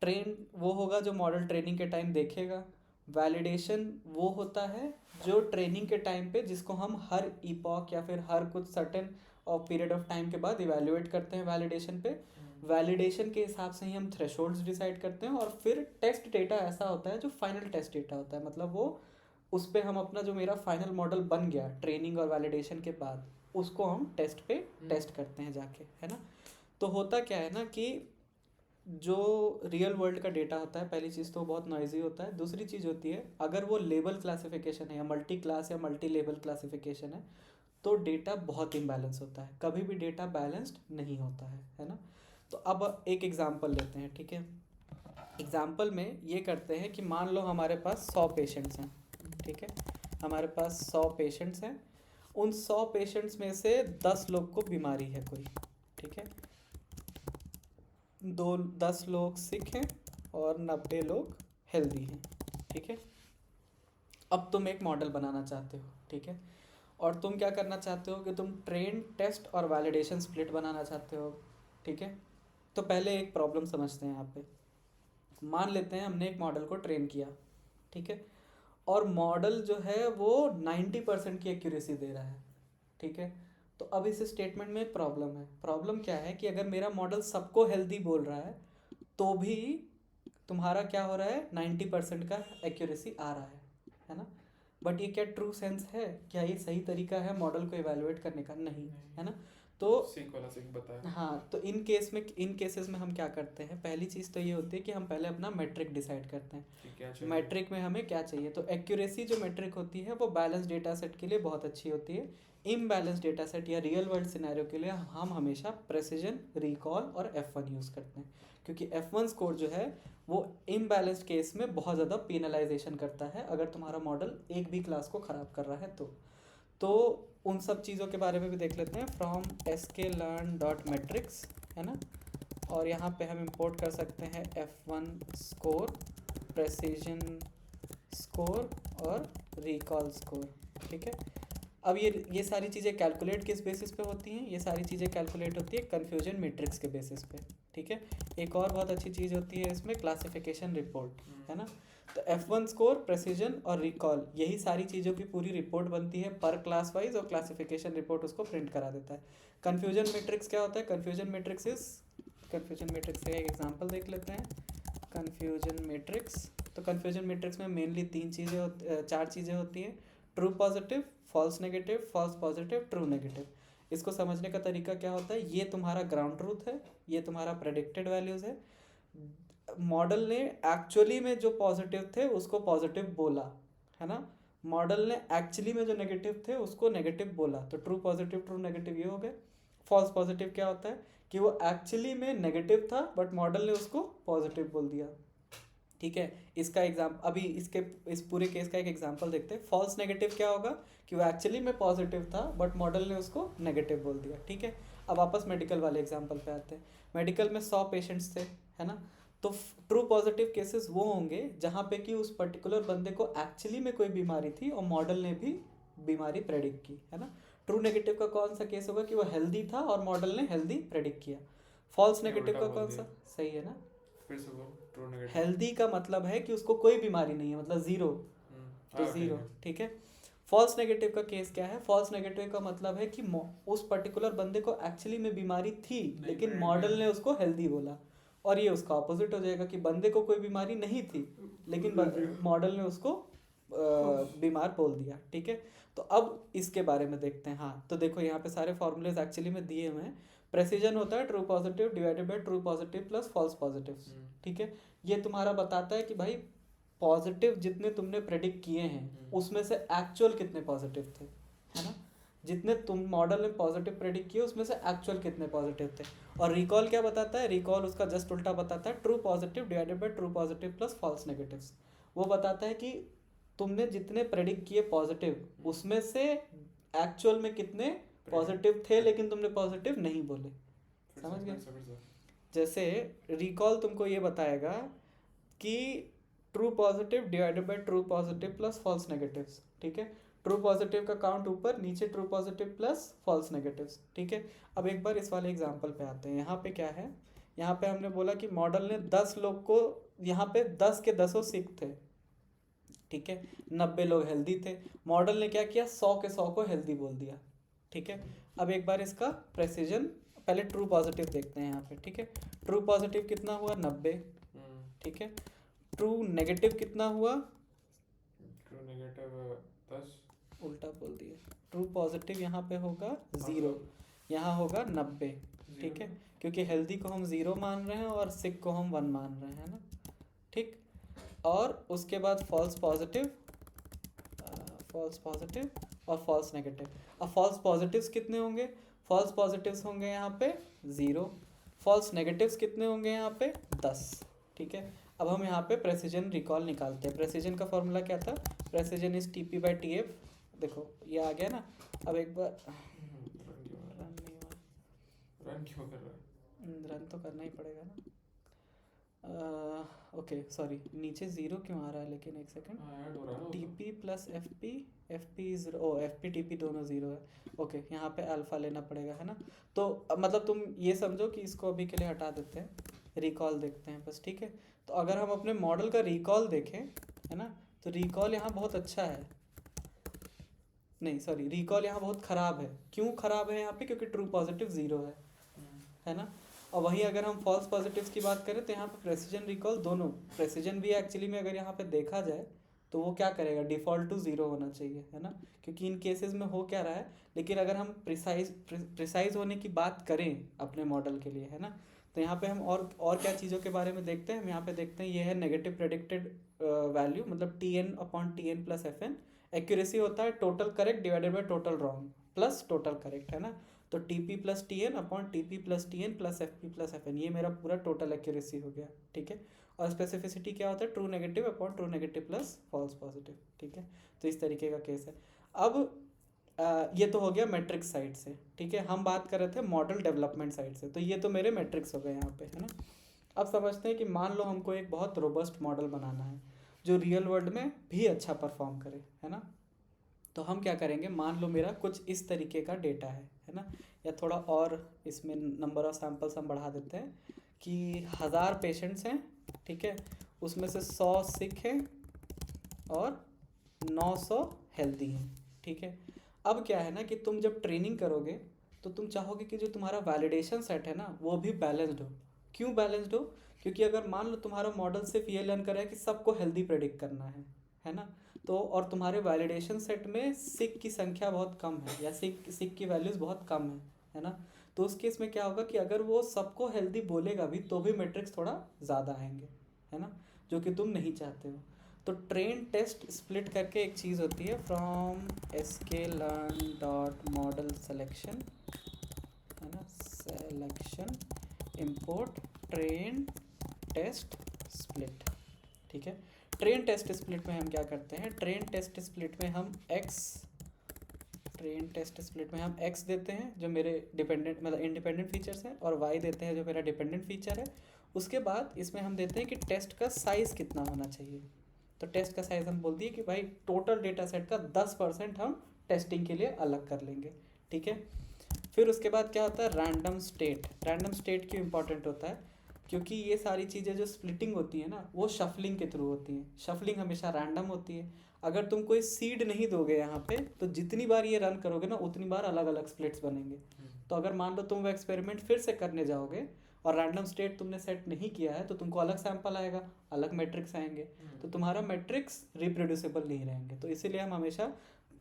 ट्रेन वो होगा जो मॉडल ट्रेनिंग के टाइम देखेगा, वैलिडेशन वो होता है जो ट्रेनिंग के टाइम पे जिसको हम हर इपॉक या फिर हर कुछ सर्टेन और पीरियड ऑफ टाइम के बाद इवैल्यूएट करते हैं वैलिडेशन पे। वैलिडेशन के हिसाब से ही हम थ्रेशोल्ड्स डिसाइड करते हैं। और फिर टेस्ट डेटा ऐसा होता है जो फाइनल टेस्ट डेटा होता है, मतलब वो उस पर हम अपना जो मेरा फाइनल मॉडल बन गया ट्रेनिंग और वैलिडेशन के बाद, उसको हम टेस्ट पे टेस्ट करते हैं जाके, है ना। तो होता क्या है ना कि जो रियल वर्ल्ड का डेटा होता है, पहली चीज़ तो बहुत नॉइजी होता है, दूसरी चीज़ होती है अगर वो लेबल क्लासिफिकेशन है या मल्टी क्लास या मल्टी लेबल क्लासिफिकेशन है तो डेटा बहुत इम्बैलेंस होता है, कभी भी डेटा बैलेंस्ड नहीं होता है ना। तो अब एक एग्जांपल लेते हैं, ठीक है। एग्जांपल में ये करते हैं कि मान लो हमारे पास 100 पेशेंट्स हैं, ठीक है। हमारे पास 100 पेशेंट्स हैं, उन 100 पेशेंट्स में से 10 लोग को बीमारी है कोई, ठीक है। 10 लोग सिक हैं और 90 लोग हेल्दी हैं, ठीक है। अब तुम एक मॉडल बनाना चाहते हो, ठीक है, और तुम क्या करना चाहते हो कि तुम ट्रेन, टेस्ट और वैलिडेशन स्प्लिट बनाना चाहते हो, ठीक है। तो पहले एक प्रॉब्लम समझते हैं यहाँ पे। मान लेते हैं हमने एक मॉडल को ट्रेन किया, ठीक है, और मॉडल जो है वो 90% की एक्यूरेसी दे रहा है, ठीक है। तो अब इस स्टेटमेंट में एक प्रॉब्लम है। प्रॉब्लम क्या है कि अगर मेरा मॉडल सबको हेल्दी बोल रहा है तो भी तुम्हारा क्या हो रहा है, 90% का एक्यूरेसी आ रहा है ना। बट ये क्या ट्रू सेंस है, क्या ये सही तरीका है मॉडल को इवेलुएट करने का? नहीं, है ना। तो सीख वाला सीख बताया। हाँ, तो इन केसेस में हम क्या करते हैं, पहली चीज़ तो ये होती है कि हम पहले अपना मेट्रिक डिसाइड करते हैं। मेट्रिक में हमें क्या चाहिए, तो एक्यूरेसी जो मेट्रिक होती है वो बैलेंस डेटा सेट के लिए बहुत अच्छी होती है। इम्बैलेंस डेटा सेट या रियल वर्ल्ड सिनेरियो के लिए हम हमेशा प्रेसिजन, रिकॉल और F1 यूज़ करते हैं, क्योंकि F1 स्कोर जो है वो इम्बैलेंस्ड केस में बहुत ज़्यादा पेनलाइजेशन करता है अगर तुम्हारा मॉडल एक भी क्लास को ख़राब कर रहा है तो उन सब चीज़ों के बारे में भी देख लेते हैं। फ्रॉम sklearn.metrics, है ना, और यहाँ पे हम इंपोर्ट कर सकते हैं F1 स्कोर, प्रेसिजन स्कोर और रिकॉल स्कोर, ठीक है। अब ये सारी चीज़ें कैलकुलेट किस बेसिस पे होती हैं, ये सारी चीज़ें कैलकुलेट होती है कन्फ्यूजन मैट्रिक्स के बेसिस पे, ठीक है। एक और बहुत अच्छी चीज़ होती है इसमें क्लासिफिकेशन रिपोर्ट, है ना। तो F1 स्कोर, प्रेसिजन और रिकॉल, यही सारी चीज़ों की पूरी रिपोर्ट बनती है पर क्लास वाइज, और क्लासिफिकेशन रिपोर्ट उसको प्रिंट करा देता है। कन्फ्यूजन मैट्रिक्स क्या होता है, कन्फ्यूजन मैट्रिक्स का एक एग्जांपल देख लेते हैं। कन्फ्यूजन मैट्रिक्स, तो कन्फ्यूजन मैट्रिक्स में मेनली चार चीज़ें होती हैं, true positive, false negative, false positive, true negative. इसको समझने का तरीका क्या होता है, ये तुम्हारा ग्राउंड ट्रूथ है, ये तुम्हारा प्रेडिक्टेड वैल्यूज़ है। मॉडल ने एक्चुअली में जो पॉजिटिव थे उसको पॉजिटिव बोला, है ना। मॉडल ने एक्चुअली में जो नेगेटिव थे उसको नेगेटिव बोला, तो ट्रू पॉजिटिव, ट्रू नेगेटिव ये हो गए। फॉल्स पॉजिटिव क्या होता है कि वो एक्चुअली में नेगेटिव था बट मॉडल ने उसको पॉजिटिव बोल दिया, ठीक है। इसका अभी इस पूरे केस का एक एग्जांपल देखते हैं। फॉल्स नेगेटिव क्या होगा कि वो एक्चुअली में पॉजिटिव था बट मॉडल ने उसको नेगेटिव बोल दिया, ठीक है। अब वापस मेडिकल वाले एग्जांपल पे आते हैं। मेडिकल में 100 पेशेंट्स थे, है ना। तो ट्रू पॉजिटिव केसेस वो होंगे जहाँ पे कि उस पर्टिकुलर बंदे को एक्चुअली में कोई बीमारी थी और मॉडल ने भी बीमारी प्रेडिक्ट की, है ना। ट्रू नेगेटिव का कौन सा केस होगा कि वो हेल्दी था और मॉडल ने हेल्दी प्रेडिक्ट किया। फॉल्स नेगेटिव का कौन सा, सही है ना। हेल्दी का मतलब है कि उसको कोई बीमारी नहीं है, मतलब जीरो, तो जीरो, ठीक है। फॉल्स नेगेटिव का केस क्या है, फॉल्स नेगेटिव का मतलब है कि उस पर्टिकुलर बंदे को एक्चुअली में बीमारी थी लेकिन मॉडल ने उसको हेल्दी बोला, और ये उसका ऑपोजिट हो जाएगा कि बंदे को कोई बीमारी नहीं थी लेकिन मॉडल ने उसको बीमार बोल दिया, ठीक है। तो अब इसके बारे में देखते हैं। हाँ, तो देखो यहाँ पे सारे फॉर्मूलेज एक्चुअली में दिए हुए हैं। प्रेसिजन होता है true positive divided by true positive plus false positive, ठीक है। ये तुम्हारा बताता है कि भाई पॉजिटिव जितने तुमने प्रेडिक्ट किए हैं उसमें से एक्चुअल कितने पॉजिटिव थे, है ना। जितने तुम मॉडल ने पॉजिटिव प्रेडिक्ट किए उसमें से एक्चुअल कितने पॉजिटिव थे। और रिकॉल क्या बताता है, रिकॉल उसका जस्ट उल्टा बताता है, true positive divided by true positive plus false negatives. वो बताता है कि तुमने जितने प्रेडिक्ट किए पॉजिटिव उसमें से एक्चुअल में कितने पॉजिटिव थे लेकिन तुमने पॉजिटिव नहीं बोले, समझ गए। जैसे रिकॉल तुमको ये बताएगा कि true positive divided by true positive plus false negatives, ठीक है। ट्रू पॉजिटिव का काउंट ऊपर, नीचे true positive plus false negatives, ठीक है। अब एक बार इस वाले एग्जांपल पे आते हैं। यहाँ पे क्या है, यहाँ पे हमने बोला कि मॉडल ने 10 लोग को, यहाँ पे 10 के 10 सिक थे, ठीक है, 90 लोग हेल्दी थे। मॉडल ने क्या किया, 100 के 100 को हेल्दी बोल दिया, ठीक है। अब एक बार इसका प्रेसिजन, पहले ट्रू पॉजिटिव देखते हैं यहाँ पे, ठीक है। ट्रू पॉजिटिव कितना हुआ, 90, ठीक है। ट्रू नेगेटिव कितना हुआ, ट्रू नेगेटिव 10, उल्टा बोल दिए, ट्रू पॉजिटिव यहाँ पे होगा 0, यहाँ होगा 90, ठीक है, क्योंकि हेल्दी को हम 0 मान रहे हैं और सिक को हम 1 मान रहे हैं ना, ठीक। और उसके बाद फॉल्स पॉजिटिव और फॉल्स नेगेटिव। अब फॉल्स पॉजिटिव्स कितने होंगे? फॉल्स पॉजिटिव्स होंगे यहाँ पे 0, फॉल्स नेगेटिव्स कितने होंगे यहाँ पे 10, ठीक है। अब हम यहाँ पे प्रेसिजन रिकॉल निकालते हैं। प्रेसिजन का फॉर्मूला क्या था? Precision is TP/TF। देखो ये आ गया ना। अब एक बार रन क्यों कर रहा है? रन तो करना ही पड़ेगा ना। ओके सॉरी, नीचे 0 क्यों आ रहा है लेकिन, एक सेकंड। ऐड हो रहा है ना TP plus FP is FP TP दोनों 0 है। ओके यहाँ पे अल्फा लेना पड़ेगा, है ना। तो मतलब तुम ये समझो कि इसको अभी के लिए हटा देते हैं, रिकॉल देखते हैं बस, ठीक है। तो अगर हम अपने मॉडल का रिकॉल देखें, है ना, तो रिकॉल यहाँ बहुत अच्छा है, नहीं सॉरी, रिकॉल यहाँ बहुत ख़राब है। क्यों ख़राब है यहाँ पे? क्योंकि ट्रू पॉजिटिव 0 है ना। और वहीं अगर हम फॉल्स पॉजिटिव्स की बात करें तो यहाँ पे प्रेसिजन रिकॉल दोनों, प्रेसिजन भी एक्चुअली में अगर यहाँ पे देखा जाए तो वो क्या करेगा, डिफ़ॉल्ट टू 0 होना चाहिए, है ना, क्योंकि इन केसेस में हो क्या रहा है। लेकिन अगर हम प्रिसाइज होने की बात करें अपने मॉडल के लिए, है ना, तो यहाँ पे हम और क्या चीज़ों के बारे में देखते हैं। हम यहाँ पे देखते हैं ये है नेगेटिव प्रेडिक्टेड वैल्यू, मतलब TN/TN प्लस FN। एक्यूरेसी होता है total correct divided by total wrong plus total correct, है ना। तो TP+TN/TP+TN प्लस FP+FN, ये मेरा पूरा टोटल एक्यूरेसी हो गया, ठीक है। और स्पेसिफिसिटी क्या होता है? True negative plus false positive, ठीक है। तो इस तरीके का केस है। अब ये तो हो गया मैट्रिक्स साइड से, ठीक है। हम बात कर रहे थे मॉडल डेवलपमेंट साइड से, तो ये तो मेरे मैट्रिक्स हो गए यहाँ पे, है ना। अब समझते हैं कि मान लो हमको एक बहुत रोबस्ट मॉडल बनाना है जो रियल वर्ल्ड में भी अच्छा परफॉर्म करे, है ना। तो हम क्या करेंगे, मान लो मेरा कुछ इस तरीके का डेटा है ना, या थोड़ा और इसमें नंबर ऑफ सैम्पल्स हम बढ़ा देते हैं कि 1000 पेशेंट्स हैं, ठीक है, उसमें से 100 सिक हैं और 900 हेल्दी हैं, ठीक है। अब क्या है ना कि तुम जब ट्रेनिंग करोगे तो तुम चाहोगे कि जो तुम्हारा वैलिडेशन सेट है ना वो भी बैलेंस्ड हो। क्यों बैलेंस्ड हो? क्योंकि अगर मान लो तुम्हारा मॉडल सिर्फ ये लर्न करे कि सबको हेल्दी प्रेडिक्ट करना है ना, तो और तुम्हारे वैलिडेशन सेट में सिक की संख्या बहुत कम है या सिक की वैल्यूज़ बहुत कम है ना, तो उस केस में क्या होगा कि अगर वो सबको हेल्दी बोलेगा भी तो भी मैट्रिक्स थोड़ा ज़्यादा आएंगे, है ना, जो कि तुम नहीं चाहते हो। तो ट्रेन टेस्ट स्प्लिट करके एक चीज़ होती है, फ्रॉम sklearn.model selection, है ना, selection import train test split, ठीक है। ट्रेन टेस्ट स्प्लिट में हम क्या करते हैं, ट्रेन टेस्ट स्प्लिट में हम x देते हैं जो मेरे डिपेंडेंट मतलब इंडिपेंडेंट फीचर्स हैं, और y देते हैं जो मेरा डिपेंडेंट फीचर है। उसके बाद इसमें हम देते हैं कि टेस्ट का साइज़ कितना होना चाहिए। तो टेस्ट का साइज़ हम बोल दिए कि भाई टोटल डेटा सेट का 10% हम टेस्टिंग के लिए अलग कर लेंगे, ठीक है। फिर उसके बाद क्या होता है, रैंडम स्टेट क्यों इंपॉर्टेंट होता है? क्योंकि ये सारी चीज़ें जो स्प्लिटिंग होती है ना वो शफलिंग के थ्रू होती हैं। शफलिंग हमेशा रैंडम होती है। अगर तुम कोई सीड नहीं दोगे यहाँ पे तो जितनी बार ये रन करोगे ना उतनी बार अलग अलग स्प्लिट्स बनेंगे। तो अगर मान लो तुम वो एक्सपेरिमेंट फिर से करने जाओगे और रैंडम स्टेट तुमने सेट नहीं किया है तो तुमको अलग सैंपल आएगा, अलग मैट्रिक्स आएंगे, तो तुम्हारा मैट्रिक्स रिप्रोड्यूसिबल नहीं रहेंगे। तो इसीलिए हम हमेशा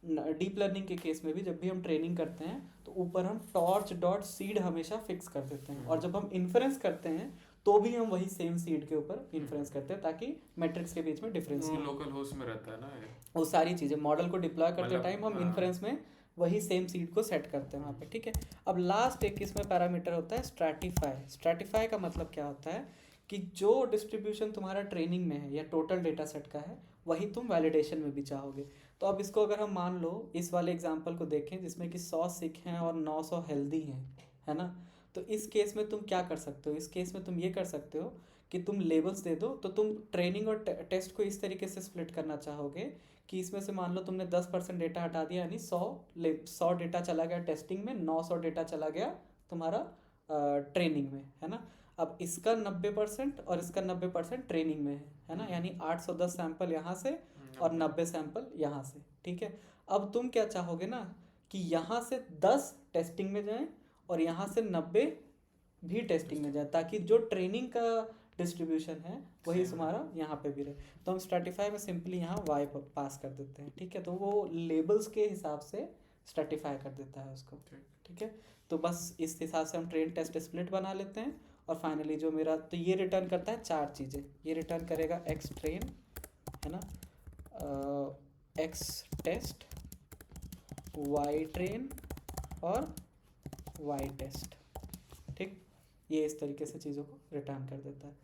डीप लर्निंग के केस में भी जब भी हम ट्रेनिंग करते हैं तो ऊपर हम torch.seed हमेशा फिक्स कर देते हैं, और जब हम इन्फ्रेंस करते हैं तो भी हम वही सेम सीड के ऊपर इन्फ्रेंस करते हैं ताकि मैट्रिक्स के बीच में डिफरेंस वो लोकल होस्ट में रहता है ना ये। वो सारी चीज़ें मॉडल को डिप्लॉय करते मतलब, टाइम हम हाँ। इन्फ्रेंस में वही सेम सीड को सेट करते हैं वहाँ पे, ठीक है। अब लास्ट एक इसमें पैरामीटर होता है स्ट्रैटिफाई का मतलब क्या होता है कि जो डिस्ट्रीब्यूशन तुम्हारा ट्रेनिंग में है या टोटल डेटा सेट का है वही तुम वैलिडेशन में भी चाहोगे। तो अब इसको अगर हम मान लो इस वाले एग्जांपल को देखें जिसमें कि 100 सिक हैं और 900 हेल्दी हैं, है ना, तो इस केस में तुम क्या कर सकते हो, इस केस में तुम ये कर सकते हो कि तुम लेबल्स दे दो। तो तुम ट्रेनिंग और टेस्ट को इस तरीके से स्प्लिट करना चाहोगे कि इसमें से मान लो तुमने 10% डेटा हटा दिया, यानी 100 डेटा चला गया टेस्टिंग में, 900 डेटा चला गया तुम्हारा ट्रेनिंग में, है ना। अब इसका 90% और इसका 90% ट्रेनिंग में है ना, यानी 810 सैंपल यहाँ से और 90 सैंपल यहाँ से, ठीक है। अब तुम क्या चाहोगे ना कि यहाँ से 10 टेस्टिंग में जाएं और यहाँ से 90 भी टेस्टिंग में जाए, ताकि जो ट्रेनिंग का डिस्ट्रीब्यूशन है वही तुम्हारा यहाँ पे भी रहे। तो हम स्ट्रैटिफाई में सिंपली यहाँ y पास कर देते हैं, ठीक है। तो वो लेबल्स के हिसाब से स्ट्रेटिफाई कर देता है उसको। ठीक। ठीक है, तो बस इस हिसाब से हम ट्रेन टेस्ट स्प्लिट बना लेते हैं। और फाइनली जो मेरा, तो ये रिटर्न करता है 4 चीज़ें। ये रिटर्न करेगा एक्स ट्रेन, है ना, एक्स टेस्ट, वाई ट्रेन और वाई टेस्ट। ठीक, ये इस तरीके से चीज़ों को रिटर्न कर देता है।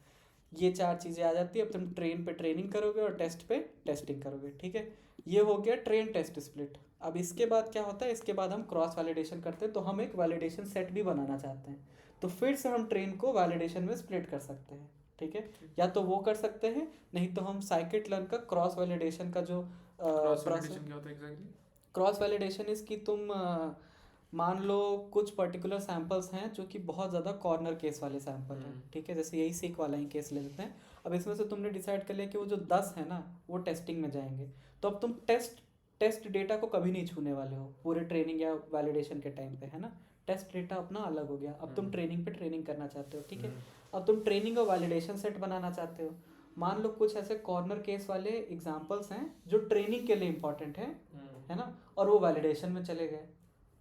ये 4 चीज़ें आ जाती है। अब तुम ट्रेन पे ट्रेनिंग करोगे और टेस्ट पे टेस्टिंग करोगे। ठीक है, ये हो गया ट्रेन टेस्ट स्प्लिट। अब इसके बाद क्या होता है, इसके बाद हम क्रॉस वैलिडेशन करते हैं। तो हम एक वैलिडेशन सेट भी बनाना चाहते हैं, तो फिर से हम ट्रेन को वैलिडेशन में स्प्लिट कर सकते हैं। ठीक है, या तो वो कर सकते हैं, नहीं तो हम साइकिट लर्न का क्रॉस वैलिडेशन का जो क्रॉस वैलिडेशन क्या होता है एग्जैक्टली? क्रॉस वैलिडेशन इज कि तुम मान लो कुछ पर्टिकुलर सैंपल्स हैं जो कि बहुत ज़्यादा कॉर्नर केस वाले सैंपल हैं। ठीक है, जैसे यही सीक वाला ही केस ले लेते हैं। अब इसमें से तुमने डिसाइड कर लिया कि वो जो 10 है ना वो टेस्टिंग में जाएंगे, तो अब तुम टेस्ट डेटा को कभी नहीं छूने वाले हो पूरे ट्रेनिंग या वैलिडेशन के टाइम पे, है ना। टेस्ट डेटा अपना अलग हो गया। अब तुम ट्रेनिंग पे ट्रेनिंग करना चाहते हो। ठीक है, अब तुम ट्रेनिंग और वैलिडेशन सेट बनाना चाहते हो। मान लो कुछ ऐसे कॉर्नर केस वाले एग्जाम्पल्स हैं जो ट्रेनिंग के लिए इंपॉर्टेंट है ना, और वो वैलिडेशन में चले गए,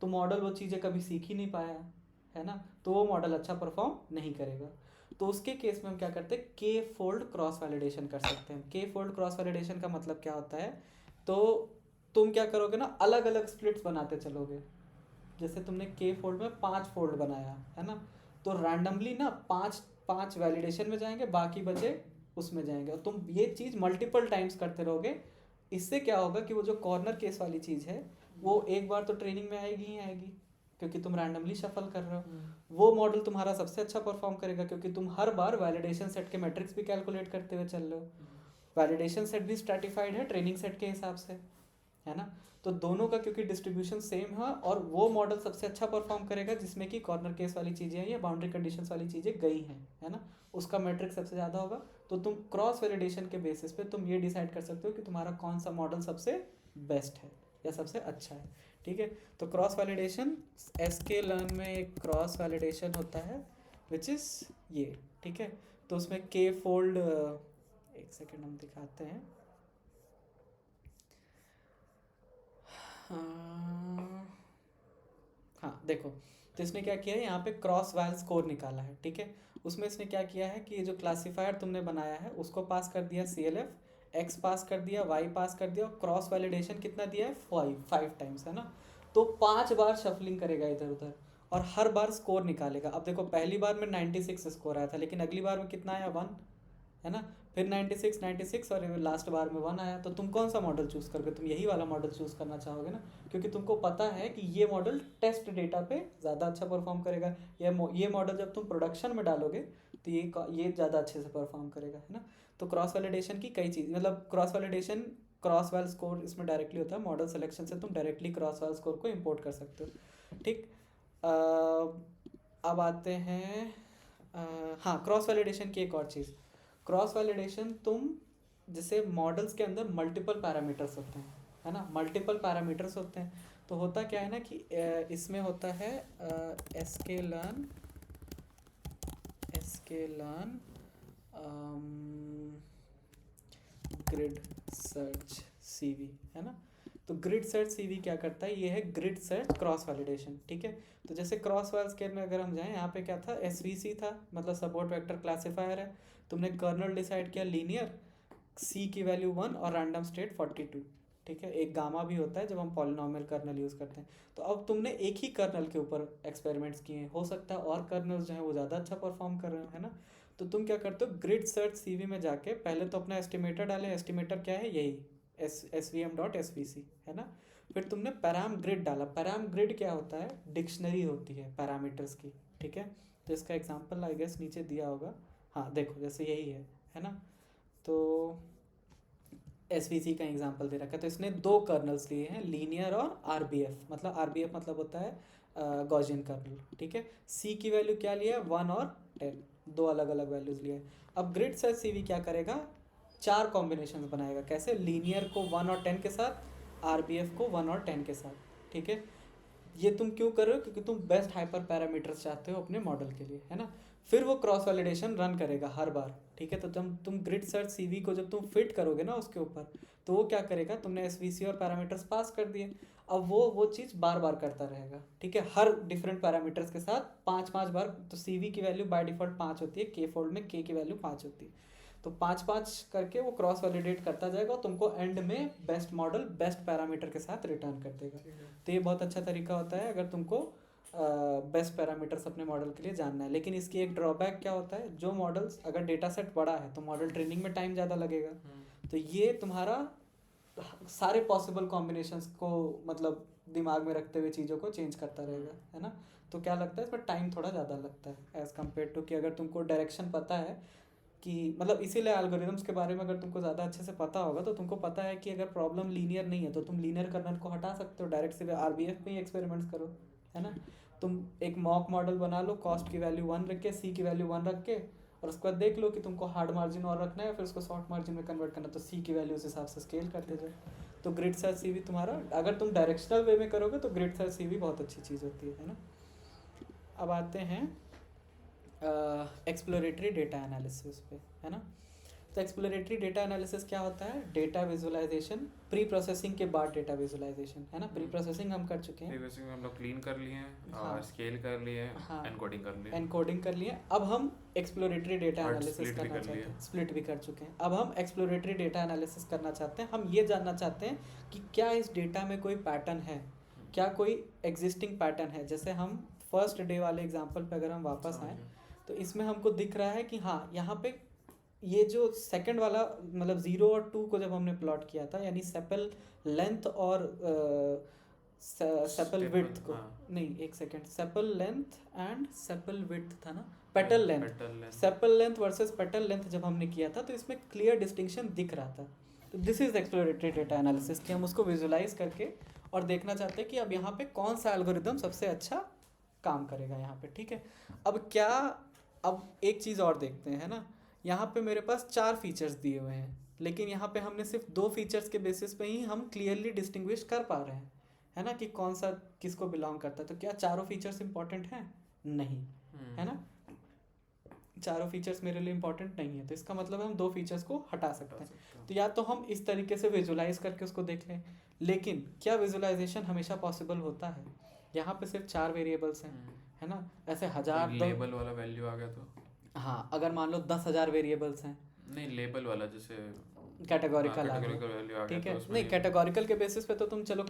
तो मॉडल वो चीज़ें कभी सीख ही नहीं पाया, है ना, तो वो मॉडल अच्छा परफॉर्म नहीं करेगा। तो उसके केस में हम क्या करते हैं, के फोल्ड क्रॉस वैलिडेशन कर सकते हैं। के फोल्ड क्रॉस वैलिडेशन का मतलब क्या होता है, तो तुम क्या करोगे ना, अलग अलग स्प्लिट्स बनाते चलोगे। जैसे तुमने के फोल्ड में 5 फोल्ड बनाया, है ना, तो रैंडमली ना 5 वैलिडेशन में जाएंगे, बाकी बचे उसमें जाएंगे, और तुम ये चीज़ मल्टीपल टाइम्स करते रहोगे। इससे क्या होगा कि वो जो कॉर्नर केस वाली चीज़ है वो एक बार तो ट्रेनिंग में आएगी ही आएगी, क्योंकि तुम रैंडमली शफल कर रहे हो। वो मॉडल तुम्हारा सबसे अच्छा परफॉर्म करेगा, क्योंकि तुम हर बार वैलिडेशन सेट के मैट्रिक्स भी कैलकुलेट करते हुए चल रहे हो। वैलिडेशन सेट भी स्ट्रैटिफाइड है ट्रेनिंग सेट के हिसाब से, है ना। तो दोनों का क्योंकि डिस्ट्रीब्यूशन सेम है, और वो मॉडल सबसे अच्छा परफॉर्म करेगा जिसमें कि कॉर्नर केस वाली चीज़ें हैं या बाउंड्री कंडीशंस वाली चीज़ें गई हैं, है ना, उसका मैट्रिक सबसे ज़्यादा होगा। तो तुम क्रॉस वैलिडेशन के बेसिस पे तुम ये डिसाइड कर सकते हो कि तुम्हारा कौन सा मॉडल सबसे बेस्ट है या सबसे अच्छा है। ठीक है, तो क्रॉस वैलिडेशन एसके लर्न में एक क्रॉस वैलिडेशन होता है विच इज़ ये। ठीक है, तो उसमें के फोल्ड, एक सेकेंड हम दिखाते हैं। हाँ देखो, तो इसने क्या किया है, यहाँ पे क्रॉस वैल स्कोर निकाला है। ठीक है, उसमें इसने क्या किया है कि ये जो क्लासीफायर तुमने बनाया है उसको पास कर दिया CLF, एक्स पास कर दिया, वाई पास कर दिया, और क्रॉस वैलिडेशन कितना दिया है, 5 टाइम्स, है ना। तो 5 बार शफलिंग करेगा इधर उधर और हर बार स्कोर निकालेगा। अब देखो पहली बार में 96 स्कोर आया था, लेकिन अगली बार में कितना आया, 1, है ना, फिर 96 और लास्ट बार में 1 आया। तो तुम कौन सा मॉडल चूज़ करोगे, तुम यही वाला मॉडल चूज़ करना चाहोगे ना, क्योंकि तुमको पता है कि ये मॉडल टेस्ट डेटा पे ज़्यादा अच्छा परफॉर्म करेगा। ये मॉडल जब तुम प्रोडक्शन में डालोगे तो ये ज़्यादा अच्छे से परफॉर्म करेगा, है ना। तो क्रॉस वैलिडेशन की कई चीज़, मतलब cross validation cross well score इसमें डायरेक्टली होता है। मॉडल सिलेक्शन से तुम डायरेक्टली क्रॉस वैल स्कोर को इम्पोर्ट कर सकते हो। ठीक, अब आते हैं हाँ, क्रॉस वैलिडेशन की एक और चीज़। क्रॉस वैलिडेशन तुम जैसे मॉडल्स के अंदर मल्टीपल पैरामीटर्स होते हैं, है ना, मल्टीपल पैरामीटर्स होते हैं। तो होता क्या है ना कि इसमें होता है SK learn grid search CV, है ना। तो ग्रिड सर्च CV क्या करता है, ये है ग्रिड सर्च क्रॉस वैलिडेशन। ठीक है, तो जैसे क्रॉस वैल स्केल में अगर हम जाएं, यहाँ पे क्या था, SVC था, मतलब सपोर्ट वेक्टर क्लासीफायर है। तुमने कर्नल डिसाइड किया लीनियर, C की वैल्यू 1 और रैंडम स्टेट 42। ठीक है, एक गामा भी होता है जब हम पॉलिनॉमियल कर्नल यूज़ करते हैं। तो अब तुमने एक ही कर्नल के ऊपर एक्सपेरिमेंट्स किए हैं, हो सकता है और कर्नल्स जो हैं वो ज़्यादा अच्छा परफॉर्म कर रहे हो, है ना। तो तुम क्या करते हो, ग्रिड सर्च CV में जाके पहले तो अपना एस्टिमेटर डाले। एस्टिमेटर क्या है, यही svm.svc, है ना। फिर तुमने पैराम ग्रिड डाला। पैराम ग्रिड क्या होता है, डिक्शनरी होती है पैरामीटर्स की। ठीक है, तो इसका एग्जांपल आई गेस नीचे दिया होगा, हाँ देखो जैसे यही है ना। तो SVC का एग्जांपल दे रखा है। तो इसने 2 कर्नल्स लिए हैं, लीनियर और RBF। मतलब RBF मतलब होता है गॉसियन कर्नल। ठीक है, C की वैल्यू क्या लिया है, 1 और 10, 2 अलग अलग वैल्यूज लिए। अब ग्रिड सर्च CV क्या करेगा, 4 कॉम्बिनेशन बनाएगा। कैसे, लीनियर को 1 और 10 के साथ, RBF को 1 और 10 के साथ। ठीक है, ये तुम क्यों कर रहे हो? क्योंकि तुम बेस्ट हाइपर पैरामीटर्स चाहते हो अपने मॉडल के लिए, है ना। फिर वो क्रॉस वैलिडेशन रन करेगा हर बार, ठीक है। तो जब तुम ग्रिड सर्च सीवी को जब तुम फिट करोगे ना उसके ऊपर, तो वो क्या करेगा, तुमने एसवीसी और पैरामीटर्स पास कर दिए, अब वो चीज़ बार बार करता रहेगा, ठीक है, हर डिफरेंट पैरामीटर्स के साथ 5-5 बार। तो सीवी की वैल्यू बाय डिफॉल्ट 5 होती है, के फोल्ड में के की वैल्यू 5 होती है, तो 5-5 करके वो क्रॉस वैलिडेट करता जाएगा और तुमको एंड में बेस्ट मॉडल बेस्ट पैरामीटर के साथ रिटर्न कर देगा। तो ये बहुत अच्छा तरीका होता है अगर तुमको बेस्ट पैरामीटर्स अपने मॉडल के लिए जानना है। लेकिन इसकी एक ड्रॉबैक क्या होता है, जो मॉडल्स अगर डेटा सेट बड़ा है तो मॉडल ट्रेनिंग में टाइम ज़्यादा लगेगा, तो ये तुम्हारा सारे पॉसिबल कॉम्बिनेशंस को मतलब दिमाग में रखते हुए चीज़ों को चेंज करता रहेगा, है ना। तो क्या लगता है इसमें टाइम थोड़ा ज़्यादा लगता है एज़ कम्पेयर टू कि अगर तुमको डायरेक्शन पता है कि मतलब इसीलिए एल्गोरिदम्स के बारे में अगर तुमको ज़्यादा अच्छे से पता होगा तो तुमको पता है कि अगर प्रॉब्लम लीनियर नहीं है तो तुम लीनियर कर्नल को हटा सकते हो, डायरेक्ट से आरबीएफ में ही एक्सपेरिमेंट्स करो, है ना। तुम एक मॉक मॉडल बना लो, कॉस्ट की वैल्यू 1 रख के, सी की वैल्यू 1 रख के, और उसके बाद देख लो कि तुमको हार्ड मार्जिन और रखना है, फिर उसको शॉर्ट मार्जिन में कन्वर्ट करना, तो सी की वैल्यू उस हिसाब से स्केल करते जाओ। तो ग्रिड सर्च सीवी तुम्हारा, अगर तुम डायरेक्शनल वे में करोगे तो ग्रिड सर्च सीवी बहुत अच्छी चीज़ होती है ना। अब आते हैं एक्सप्लोरेटरी डेटा एनालिसिस पे, है ना। तो एक्सप्लोरेटरी डेटा एनालिसिस क्या होता है, डेटा विजुअलाइजेशन, प्री प्रोसेसिंग के बाद डेटा विजुअलाइजेशन, है ना। प्री प्रोसेसिंग हम कर चुके हैं, प्री प्रोसेसिंग हम लोग क्लीन कर लिए हैं हाँ, और स्केल कर लिए हैं, हाँ, एनकोडिंग कर लिए, एनकोडिंग कर लिए। अब हम एक्सप्लोरेटरी डेटा एनालिसिस split भी करना कर चाहते लिए। हैं, स्प्लिट भी कर चुके हैं। अब हम एक्सप्लोरेटरी डेटा एनालिसिस करना चाहते हैं, हम ये जानना चाहते हैं कि क्या इस डेटा में कोई पैटर्न है, क्या कोई एग्जिस्टिंग पैटर्न है। जैसे हम फर्स्ट डे वाले एग्जाम्पल पे अगर हम वापस आएँ तो इसमें हमको दिख रहा है कि हाँ यहाँ पे ये जो सेकंड वाला मतलब 0 और 2 को जब हमने प्लॉट किया था, यानी सेपल लेंथ और सेपल विड्थ को, नहीं एक second, sepal length and sepal width था ना, petal length, sepal length versus petal length जब हमने किया था तो इसमें क्लियर डिस्टिंक्शन दिख रहा था। तो this is exploratory data analysis कि हम उसको विजुलाइज करके और देखना चाहते हैं कि अब यहाँ पे कौन सा एल्गोरिदम सबसे अच्छा काम करेगा यहाँ पे, ठीक है। अब एक चीज़ और देखते हैं, है ना। यहाँ पे मेरे पास 4 फीचर्स दिए हुए हैं, लेकिन यहाँ पे हमने सिर्फ 2 फीचर्स के बेसिस पे ही हम क्लियरली डिस्टिंग्विश कर पा रहे हैं, है ना, कि कौन सा किसको बिलोंग करता है। तो क्या चारों फीचर्स इंपॉर्टेंट हैं? नहीं, है ना, चारों फीचर्स मेरे लिए इंपॉर्टेंट नहीं है, तो इसका मतलब हम 2 फीचर्स को हटा सकते हैं। तो या तो हम इस तरीके से विजुलाइज करके उसको देख लें, लेकिन क्या विजुलाइजेशन हमेशा पॉसिबल होता है? यहाँ पे सिर्फ 4 वेरिएबल्स हैं, है ना, ऐसे हजार लेबल वाला वैल्यू आ गया तो, हाँ अगर मान लो 10,000 वेरिएबल्स हैं, नहीं लेबल वाला जैसे कैटेगोरिकल आ वैल्यू आ गया, ठीक है, तो नहीं कैटेगोरिकल के बेसिस पे तो तुम चलो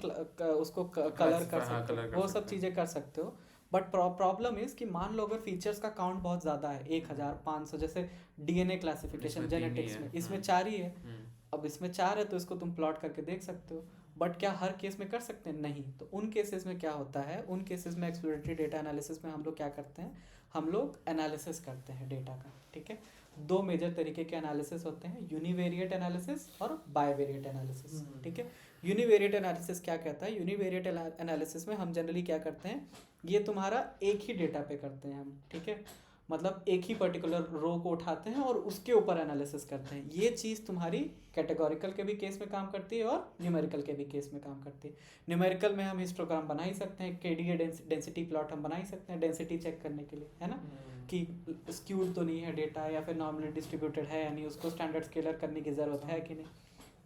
उसको कलर कर सकते हो, वो सब चीज़ें कर सकते हो। बट प्रॉब्लम इज कि मान लो अगर फीचर्स का काउंट बहुत ज़्यादा है, 1,500, जैसे डीएनए क्लासिफिकेशन जेनेटिक्स में, इसमें 4 ही है। अब इसमें 4 है तो इसको तुम प्लॉट करके देख सकते हो, बट क्या हर केस में कर सकते हैं? नहीं। तो उन केसेस में क्या होता है, उन केसेस में एक्सप्लोरेटरी डेटा एनालिसिस में हम लोग क्या करते हैं, हम लोग एनालिसिस करते हैं डेटा का, ठीक है। 2 मेजर तरीके के एनालिसिस होते हैं, यूनिवेरिएट एनालिसिस और बायवेरिएट एनालिसिस, ठीक है। यूनिवेरिएट एनालिसिस क्या कहता है, यूनिवेरिएट एनालिसिस में हम जनरली क्या करते हैं, ये तुम्हारा एक ही डेटा पे करते हैं हम, ठीक है, मतलब एक ही पर्टिकुलर रो को उठाते हैं और उसके ऊपर एनालिसिस करते हैं। ये चीज़ तुम्हारी कैटेगोरिकल के भी केस में काम करती है और न्यूमेरिकल के भी केस में काम करती है। न्यूमेरिकल में हम हिस्टोग्राम बना ही सकते हैं, केडीए डेंसिटी प्लॉट हम बना ही सकते हैं डेंसिटी चेक करने के लिए, है ना, कि स्क्यूड तो नहीं है डेटा या फिर नॉर्मली डिस्ट्रीब्यूटेड है, यानी उसको स्टैंडर्ड स्केलर करने की ज़रूरत है कि नहीं।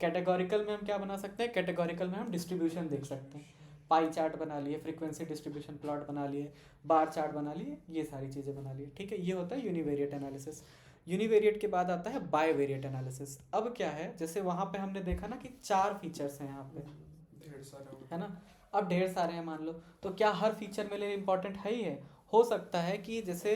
कैटेगोरिकल में हम क्या बना सकते हैं, कैटेगोरिकल में हम डिस्ट्रीब्यूशन देख सकते हैं, पाई चार्ट बना लिए, फ्रीक्वेंसी डिस्ट्रीब्यूशन प्लॉट बना लिए, बार चार्ट बना लिए, ये सारी चीज़ें बना लिए, ठीक है। ये होता है यूनिवेरिएट एनालिसिस। यूनिवेरिएट के बाद आता है बायवेरिएट एनालिसिस। अब क्या है, जैसे वहाँ पे हमने देखा ना कि 4 फीचर्स हैं यहाँ पे, ढेर सारे, है ना, अब ढेर सारे हैं मान लो, तो क्या हर फीचर मेरे लिए इंपॉर्टेंट है ही है? हो सकता है कि जैसे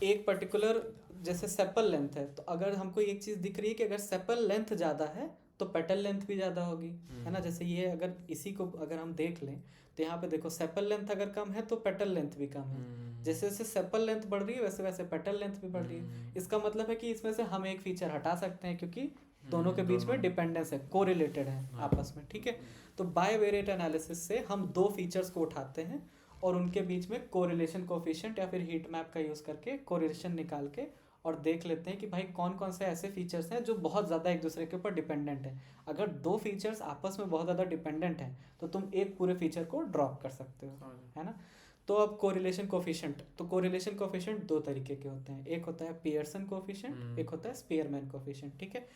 एक पर्टिकुलर जैसे सेपल लेंथ है, तो अगर हमको एक चीज़ दिख रही है कि अगर सेपल लेंथ ज़्यादा है तो पेटल लेंथ भी ज़्यादा होगी, है ना। जैसे ये अगर इसी को अगर हम देख लें तो यहाँ पे देखो सेपल लेंथ अगर कम है तो पेटल लेंथ भी कम है, जैसे जैसे सेपल लेंथ बढ़ रही है वैसे वैसे पेटल लेंथ भी बढ़ रही है। इसका मतलब है कि इसमें से हम एक फीचर हटा सकते हैं क्योंकि दोनों के बीच में डिपेंडेंस है, कोरिलेटेड है आपस में, ठीक है। तो बायवेरिएट एनालिसिस से हम 2 फीचर्स को उठाते हैं और उनके बीच में कोरिलेशन कोफिशिएंट या फिर हीट मैप का यूज़ करके कोरिलेशन निकाल के और देख लेते हैं कि भाई कौन कौन से ऐसे फीचर्स हैं जो बहुत ज़्यादा एक दूसरे के ऊपर डिपेंडेंट हैं। अगर दो फीचर्स आपस में बहुत ज़्यादा डिपेंडेंट हैं तो तुम एक पूरे फीचर को ड्रॉप कर सकते हो, है ना। तो अब कोरिलेशन कोफिशिएंट, तो कोरिलेशन कोफिशिएंट दो तरीके के होते हैं, एक होता है पियर्सन कोफिशिएंट, एक होता है स्पीयरमैन कोफिशिएंट, ठीक है।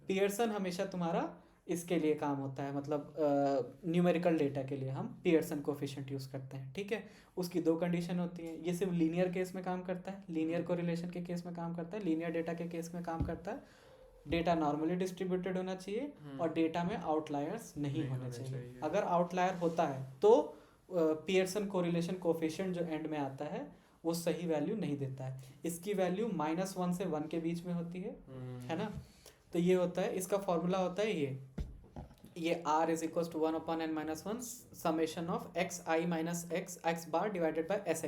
पियर्सन हमेशा तुम्हारा इसके लिए काम होता है, मतलब न्यूमेरिकल डेटा के लिए हम पियर्सन कोफिशिएंट यूज़ करते हैं, ठीक है। उसकी दो कंडीशन होती है, ये सिर्फ लीनियर केस में काम करता है, लीनियर कोरिलेशन के केस में काम करता है, लीनियर डेटा के केस में काम करता है। डेटा नॉर्मली डिस्ट्रीब्यूटेड होना चाहिए और डेटा में आउटलायर्स नहीं होने चाहिए। अगर आउटलायर होता है तो पियर्सन कोरिलेशन कोफिशिएंट जो एंड में आता है वो सही वैल्यू नहीं देता है। इसकी वैल्यू -1 से 1 के बीच में होती है ना। तो ये होता है, इसका फॉर्मूला होता है ये r is equal to 1/n-1 summation of x I minus x bar divided by s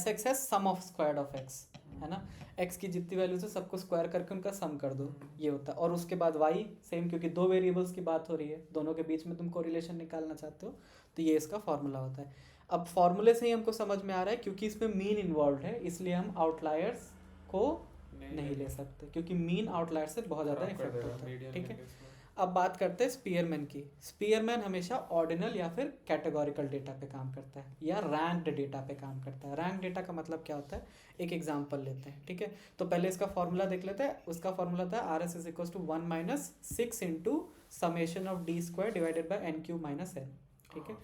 x है sum of squared of x, है ना। x की जितनी वैल्यूज है सबको स्क्वायर करके उनका सम कर दो, ये होता है। और उसके बाद y सेम, क्योंकि दो वेरिएबल्स की बात हो रही है, दोनों के बीच में तुम कोरिलेशन निकालना चाहते हो, तो ये इसका फॉर्मूला होता है। अब फॉर्मूले से ही हमको समझ में आ रहा है, क्योंकि इसमें मीन इन्वॉल्व है इसलिए हम आउटलायर्स को नहीं ले सकते, क्योंकि मीन आउटलायर से बहुत ज़्यादा इफेक्ट होता है, ठीक है। अब बात करते हैं स्पीयरमैन की। स्पीयरमैन हमेशा ऑर्डिनल या फिर कैटेगोरिकल डेटा पे काम करता है या रैंक्ड डेटा पे काम करता है। रैंक डेटा का मतलब क्या होता है, एक एग्जांपल लेते हैं, ठीक है। तो पहले इसका फॉर्मूला देख लेते हैं। उसका फॉर्मूला था R S is equal to 1 - 6 into summation of d square divided by n³ - n, ठीक है।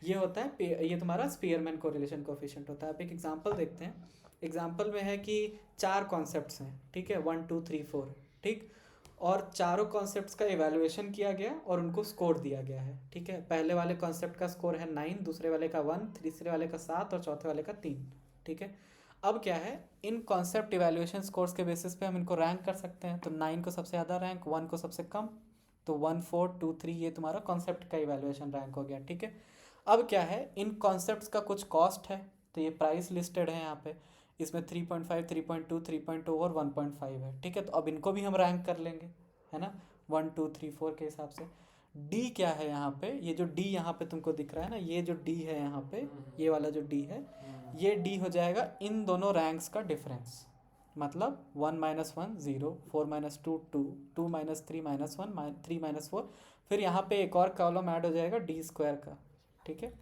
ये होता है, ये तुम्हारा स्पीयरमैन कोरिलेशन कोफिशिएंट होता है। अब एक एग्जांपल देखते हैं। एग्जांपल में है कि 4 कॉन्सेप्ट्स हैं, ठीक है, 1 2 3 4, ठीक। और चारों कॉन्सेप्ट्स का इवैल्यूएशन किया गया और उनको स्कोर दिया गया है, ठीक है। पहले वाले कॉन्सेप्ट का स्कोर है 9, दूसरे वाले का 1, तीसरे वाले का 7 और चौथे वाले का 3, ठीक है। अब क्या है, इन कॉन्सेप्ट इवैल्यूएशन स्कोर्स के बेसिस पे हम इनको रैंक कर सकते हैं। तो 9 को सबसे ज़्यादा रैंक, 1 को सबसे कम, तो 1 4 2 3 ये तुम्हारा कॉन्सेप्ट का इवैल्यूएशन रैंक हो गया, ठीक है। अब क्या है, इन कॉन्सेप्ट्स का कुछ कॉस्ट है, तो ये प्राइस लिस्टेड है यहाँ पे। इसमें 3.5 3.2 3.2 और 1.5 है, ठीक है। तो अब इनको भी हम रैंक कर लेंगे, है ना, 1 2 3 4 के हिसाब से। डी क्या है यहाँ पे, ये जो डी यहाँ पे तुमको दिख रहा है ना, ये जो डी है यहाँ पे, ये वाला जो डी है, ये डी हो जाएगा इन दोनों रैंक्स का डिफरेंस। मतलब 1 - 1 0, 4 - 2 2, 2 - 3 - 1 3 - 4, फिर यहाँ पे एक और कॉलम ऐड हो जाएगा डी स्क्वायर का, ठीक है।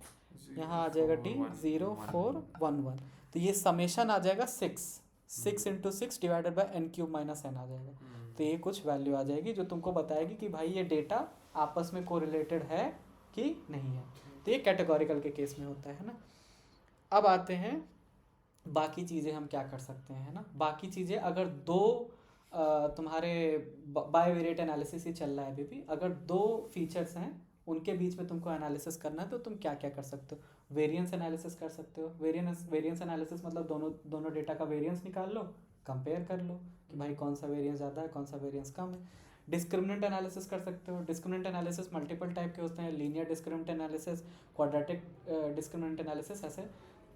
यहाँ आ जाएगा डी 0 4 1 1, तो ये समेशन आ जाएगा 6 into 6 divided by n³ - n आ जाएगा। तो ये कुछ वैल्यू आ जाएगी जो तुमको बताएगी कि भाई ये डेटा आपस में कोरिलेटेड है कि नहीं है। तो ये कैटेगोरिकल के केस में होता है ना। अब आते हैं बाकी चीज़ें हम क्या कर सकते हैं, है ना। बाकी चीज़ें अगर दो तुम्हारे बायोवेरिएट एनालिसिस ही चल रहा है अभी भी, अगर दो फीचर्स हैं उनके बीच में तुमको एनालिसिस करना है तो तुम क्या क्या कर सकते हो। वेरिएंस एनालिसिस कर सकते हो। वेरिएंस एनालिसिस मतलब दोनों डेटा का वेरिएंस निकाल लो, कंपेयर कर लो कि भाई कौन सा वेरिएंस ज़्यादा है, कौन सा वेरिएंस कम है। डिस्क्रिमिनेंट एनालिसिस कर सकते हो। डिस्क्रिमिनेंट एनालिसिस मल्टीपल टाइप के होते हैं, linear discriminant analysis, quadratic discriminant analysis, ऐसे।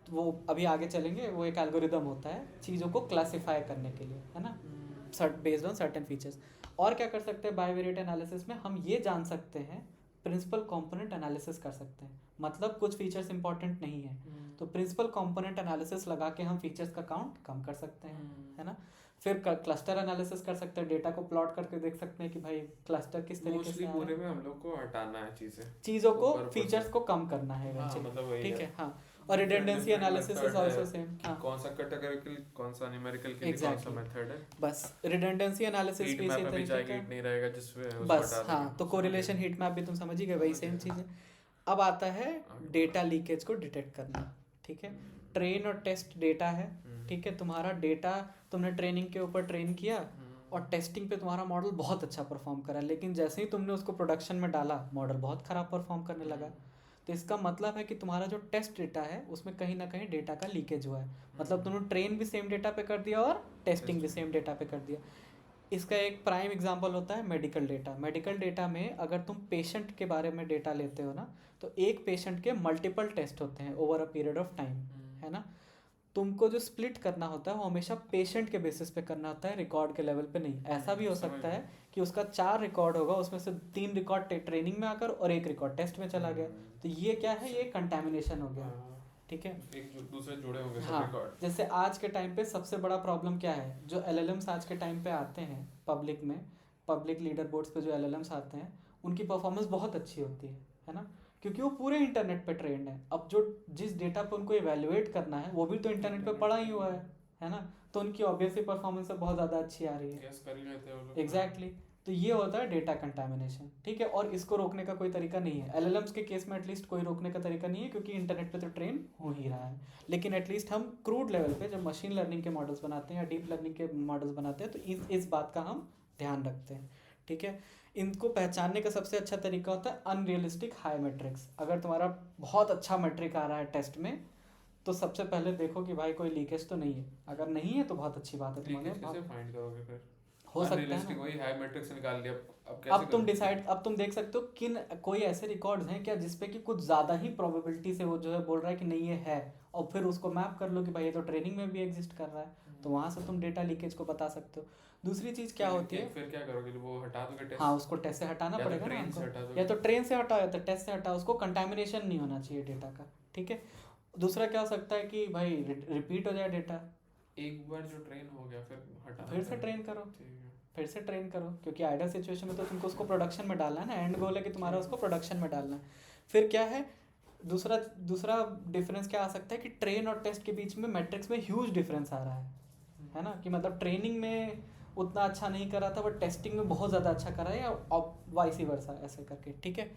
तो वो अभी आगे चलेंगे, वो एक एल्गोरिदम होता है चीज़ों को क्लासीफाई करने के लिए, है ना, बेस्ड ऑन सर्टेन फीचर्स। और क्या कर सकते हैं बायोवेरिएट एनालिसिस में, हम ये जान सकते हैं, प्रिंसिपल कंपोनेंट एनालिसिस कर सकते हैं। मतलब कुछ फीचर्स इंपॉर्टेंट नहीं है तो प्रिंसिपल कंपोनेंट एनालिसिस लगा के हम फीचर्स का काउंट कम कर सकते हैं, है ना। फिर क्लस्टर एनालिसिस कर सकते हैं, डेटा को प्लॉट करके देख सकते हैं कि भाई क्लस्टर किस तरीके से पूरे में हम लोग को हटाना है चीज़ों को, फीचर्स को कम करना है, मतलब ठीक है। हाँ, और redundancy analysis is also same. हाँ, कौन सा कैटेगोरिकल, कौन सा न्यूमेरिकल के लिए कौन सा मेथड है। बस रिडंडेंसी एनालिसिस भी इसी तरीके का नहीं रहेगा जिसमें बस। हाँ, तो कोरिलेशन हीट मैप भी तुम समझ ही गए, वही सेम चीज़ है। अब आता है डेटा लीकेज को डिटेक्ट करना, ठीक है। ट्रेन और टेस्ट डेटा है, ठीक है। तुम्हारा डेटा तुमने ट्रेनिंग के ऊपर ट्रेन किया और टेस्टिंग पे तुम्हारा मॉडल बहुत अच्छा परफॉर्म करा, लेकिन जैसे ही तुमने उसको प्रोडक्शन में डाला मॉडल बहुत ख़राब परफॉर्म करने लगा। तो इसका मतलब है कि तुम्हारा जो टेस्ट डेटा है उसमें कहीं ना कहीं डेटा का लीकेज हुआ है। मतलब तुमने ट्रेन भी सेम डेटा पे कर दिया और टेस्टिंग भी सेम डेटा पे कर दिया। इसका एक प्राइम एग्जांपल होता है मेडिकल डेटा। मेडिकल डेटा में अगर तुम पेशेंट के बारे में डेटा लेते हो ना, तो एक पेशेंट के मल्टीपल टेस्ट होते हैं over a period of time, है ना। तुमको जो स्प्लिट करना होता है वो हमेशा पेशेंट के बेसिस पे करना होता है, रिकॉर्ड के लेवल पे नहीं। ऐसा भी हो सकता है कि उसका 4 रिकॉर्ड होगा, उसमें से 3 रिकॉर्ड ट्रेनिंग में आकर और 1 रिकॉर्ड टेस्ट में चला गया। तो ये क्या है, ये कंटेमिनेशन हो गया, ठीक है। एक दूसरे जुड़े होंगे सब हाँ, रिकॉर्ड। जैसे आज के टाइम पे सबसे बड़ा प्रॉब्लम क्या है, जो एलएलएम्स आज के टाइम पे आते हैं पब्लिक में, पब्लिक लीडर बोर्ड्स पे जो एलएलएम्स आते हैं उनकी परफॉर्मेंस बहुत अच्छी होती है ना, क्योंकि वो पूरे इंटरनेट पे ट्रेंड है। अब जो जिस डेटा पे उनको इवेलुएट करना है वो भी तो इंटरनेट पे पड़ा ही हुआ है ना, तो उनकी ऑब्वियसली परफॉर्मेंस बहुत ज़्यादा अच्छी आ रही है। गेस कर ही लेते हैं वो लोग। एग्जैक्टली तो ये होता है डेटा कंटामिनेशन, ठीक है। और इसको रोकने का कोई तरीका नहीं है, एलएलएम्स के केस में एटलीस्ट कोई रोकने का तरीका नहीं है, क्योंकि इंटरनेट पे तो ट्रेन हो ही रहा है। लेकिन एटलीस्ट हम क्रूड लेवल पे जब मशीन लर्निंग के मॉडल्स बनाते हैं या डीप लर्निंग के मॉडल्स बनाते हैं तो इस बात का हम ध्यान रखते हैं, ठीक है। इनको पहचानने का सबसे अच्छा तरीका होता है अनरियलिस्टिक हाई मेट्रिक्स। अगर तुम्हारा बहुत अच्छा मेट्रिक आ रहा है टेस्ट में तो सबसे पहले देखो कि भाई कोई लीकेज तो नहीं है, अगर नहीं है तो बहुत अच्छी बात है। लीकेज कैसे फाइंड करोगे फिर? हो सकता है ना, वही हाई मैट्रिक्स से निकाल लिया, अब कैसे अब तुम डिसाइड, अब तुम देख सकते हो किन कोई ऐसे रिकॉर्ड्स हैं क्या जिसपे कि कुछ ज़्यादा ही प्रोबेबिलिटी से वो जो है बोल रहा है कि नहीं ये है, और फिर उसको मैप कर लो कि भाई ये तो ट्रेनिंग में भी एग्जिस्ट कर रहा है, तो वहाँ से तुम डेटा लीकेज को बता सकते हो। दूसरी चीज़ क्या होती है, फिर क्या करोगे, वो हटा दोगे टेस्ट? हाँ, उसको टेस्ट से हटाना पड़ेगा ना हमको, या तो ट्रेन से हटाओ या तो टेस्ट से हटाओ, उसको कंटामिनेशन नहीं होना चाहिए डेटा का, ठीक है। दूसरा क्या हो सकता है कि भाई रिपीट हो जाए डेटा, एक बार जो ट्रेन हो गया फिर हटाना, फिर से ट्रेन करो, फिर से ट्रेन करो, क्योंकि आइडियल सिचुएशन में तो तुमको उसको प्रोडक्शन में डालना है ना, एंड गोल है कि तुम्हारा उसको प्रोडक्शन में डालना है। फिर क्या है, दूसरा डिफरेंस क्या आ सकता है कि ट्रेन और टेस्ट के बीच में मैट्रिक्स में ह्यूज डिफरेंस आ रहा है ना, कि मतलब ट्रेनिंग में उतना अच्छा नहीं कर रहा था बट टेस्टिंग में बहुत ज़्यादा अच्छा कर रहा है, या वाइस वर्सा ऐसे करके, ठीक है।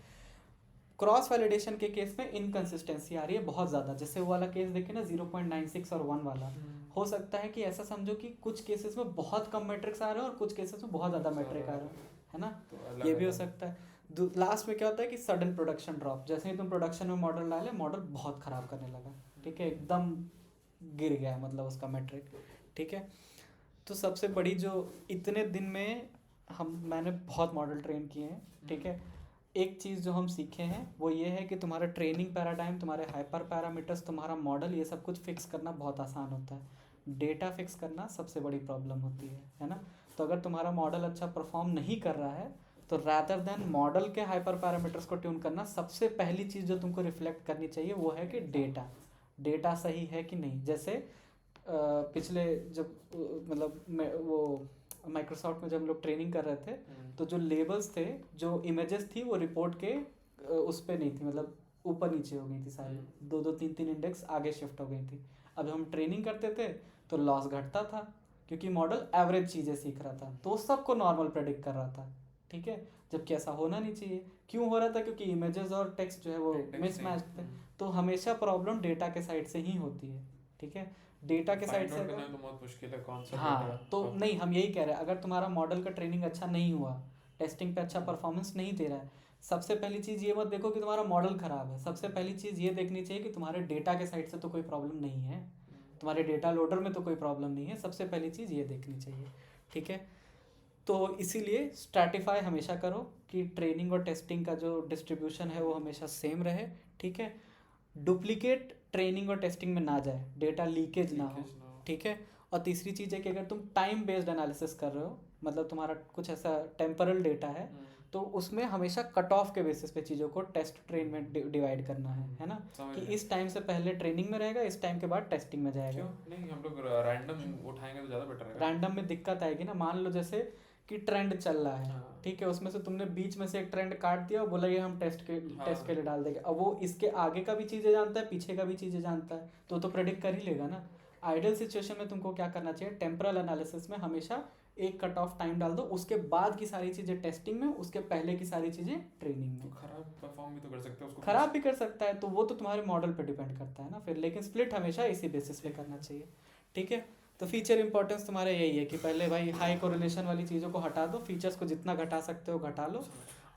क्रॉस वैलिडेशन के केस में इनकन्सिस्टेंसी आ रही है बहुत ज़्यादा, जैसे वो वाला केस देखे ना 0.96 और 1 वाला, हो सकता है कि ऐसा समझो कि कुछ केसेस में बहुत कम मैट्रिक्स आ रहे हैं और कुछ केसेस में बहुत ज़्यादा मैट्रिक आ रहे हैं, है ना, तो ये भी हो सकता है। लास्ट में क्या होता है कि सडन प्रोडक्शन ड्रॉप, जैसे ही तुम प्रोडक्शन में मॉडल डाले मॉडल बहुत ख़राब करने लगा, ठीक है, एकदम गिर गया मतलब उसका मैट्रिक, ठीक है। तो सबसे बड़ी जो इतने दिन में मैंने बहुत मॉडल ट्रेन किए हैं, ठीक है, एक चीज़ जो हम सीखे हैं वो ये है कि तुम्हारा ट्रेनिंग पैराडाइम, तुम्हारे हाइपर पैरामीटर्स, तुम्हारा मॉडल, ये सब कुछ फिक्स करना बहुत आसान होता है, डेटा फिक्स करना सबसे बड़ी प्रॉब्लम होती है ना। तो अगर तुम्हारा मॉडल अच्छा परफॉर्म नहीं कर रहा है तो रैदर देन मॉडल के हाइपर पैरामीटर्स को ट्यून करना, सबसे पहली चीज़ जो तुमको रिफ्लेक्ट करनी चाहिए वो है कि डेटा सही है कि नहीं। जैसे पिछले जब मतलब वो माइक्रोसॉफ्ट में जब हम लोग ट्रेनिंग कर रहे थे तो जो लेबल्स थे, जो इमेजेस थी वो रिपोर्ट के उस पर नहीं थी, मतलब ऊपर नीचे हो गई थी सारी, 2-2 3-3 इंडेक्स आगे शिफ्ट हो गई थी। अब हम ट्रेनिंग करते थे तो लॉस घटता था क्योंकि मॉडल एवरेज चीज़ें सीख रहा था, तो सबको नॉर्मल प्रेडिक्ट कर रहा था, ठीक है, जबकि ऐसा होना नहीं चाहिए। क्यों हो रहा था? क्योंकि इमेजेस और टेक्स्ट जो है वो मिसमैच थे। तो हमेशा प्रॉब्लम डेटा के साइड से ही होती है, ठीक है, डेटा के साइड से करना तो बहुत मुश्किल है, कौन सा हाँ, तो नहीं, हम यही कह रहे हैं, अगर तुम्हारा मॉडल का ट्रेनिंग अच्छा नहीं हुआ, टेस्टिंग पे अच्छा परफॉर्मेंस नहीं दे रहा है, सबसे पहली चीज़ ये मत देखो कि तुम्हारा मॉडल ख़राब है, सबसे पहली चीज़ ये देखनी चाहिए कि तुम्हारे डेटा के साइड से तो कोई प्रॉब्लम नहीं है, तुम्हारे डेटा लोडर में तो कोई प्रॉब्लम नहीं है, सबसे पहली चीज़ ये देखनी चाहिए, ठीक है। तो इसीलिए स्ट्रैटिफाई हमेशा करो कि ट्रेनिंग और टेस्टिंग का जो डिस्ट्रीब्यूशन है वो हमेशा सेम रहे, ठीक है, डुप्लीकेट ट्रेनिंग और टेस्टिंग में ना जाए, डेटा लीकेज ना हो, ठीक है। और तीसरी चीज़ है कि अगर तुम टाइम बेस्ड एनालिसिस कर रहे हो, मतलब तुम्हारा कुछ ऐसा टेम्परल डेटा है, तो उसमें हमेशा कट ऑफ के बेसिस पे चीज़ों को टेस्ट ट्रेन में डिवाइड करना है ना, कि इस टाइम से पहले ट्रेनिंग में रहेगा, इस टाइम के बाद टेस्टिंग में जाएगा। क्यों नहीं, हम लोग रैंडम उठाएंगे तो ज़्यादा बेटर है। रैंडम में दिक्कत आएगी ना, मान लो जैसे कि ट्रेंड चल रहा है, ठीक है, उसमें से तुमने बीच में से एक ट्रेंड काट दिया और बोला ये हम टेस्ट के लिए डाल देंगे, अब वो इसके आगे का भी चीज़ें जानता है, पीछे का भी चीज़ें जानता है, तो प्रेडिक्ट कर ही लेगा ना। आइडियल सिचुएशन में तुमको क्या करना चाहिए, टेम्परल एनालिसिस में हमेशा एक कट ऑफ टाइम डाल दो, उसके बाद की सारी चीज़ें टेस्टिंग में, उसके पहले की सारी चीज़ें ट्रेनिंग में। खराब परफॉर्म भी तो कर सकते हैं उसको, खराब भी कर सकता है, तो वो तो तुम्हारे मॉडल पे डिपेंड करता है ना फिर, लेकिन स्प्लिट हमेशा इसी बेसिस पे करना चाहिए, ठीक है। तो फीचर इंपॉर्टेंस तुम्हारा यही है कि पहले भाई हाई कोरिलेशन वाली चीज़ों को हटा दो, फीचर्स को जितना घटा सकते हो घटा लो,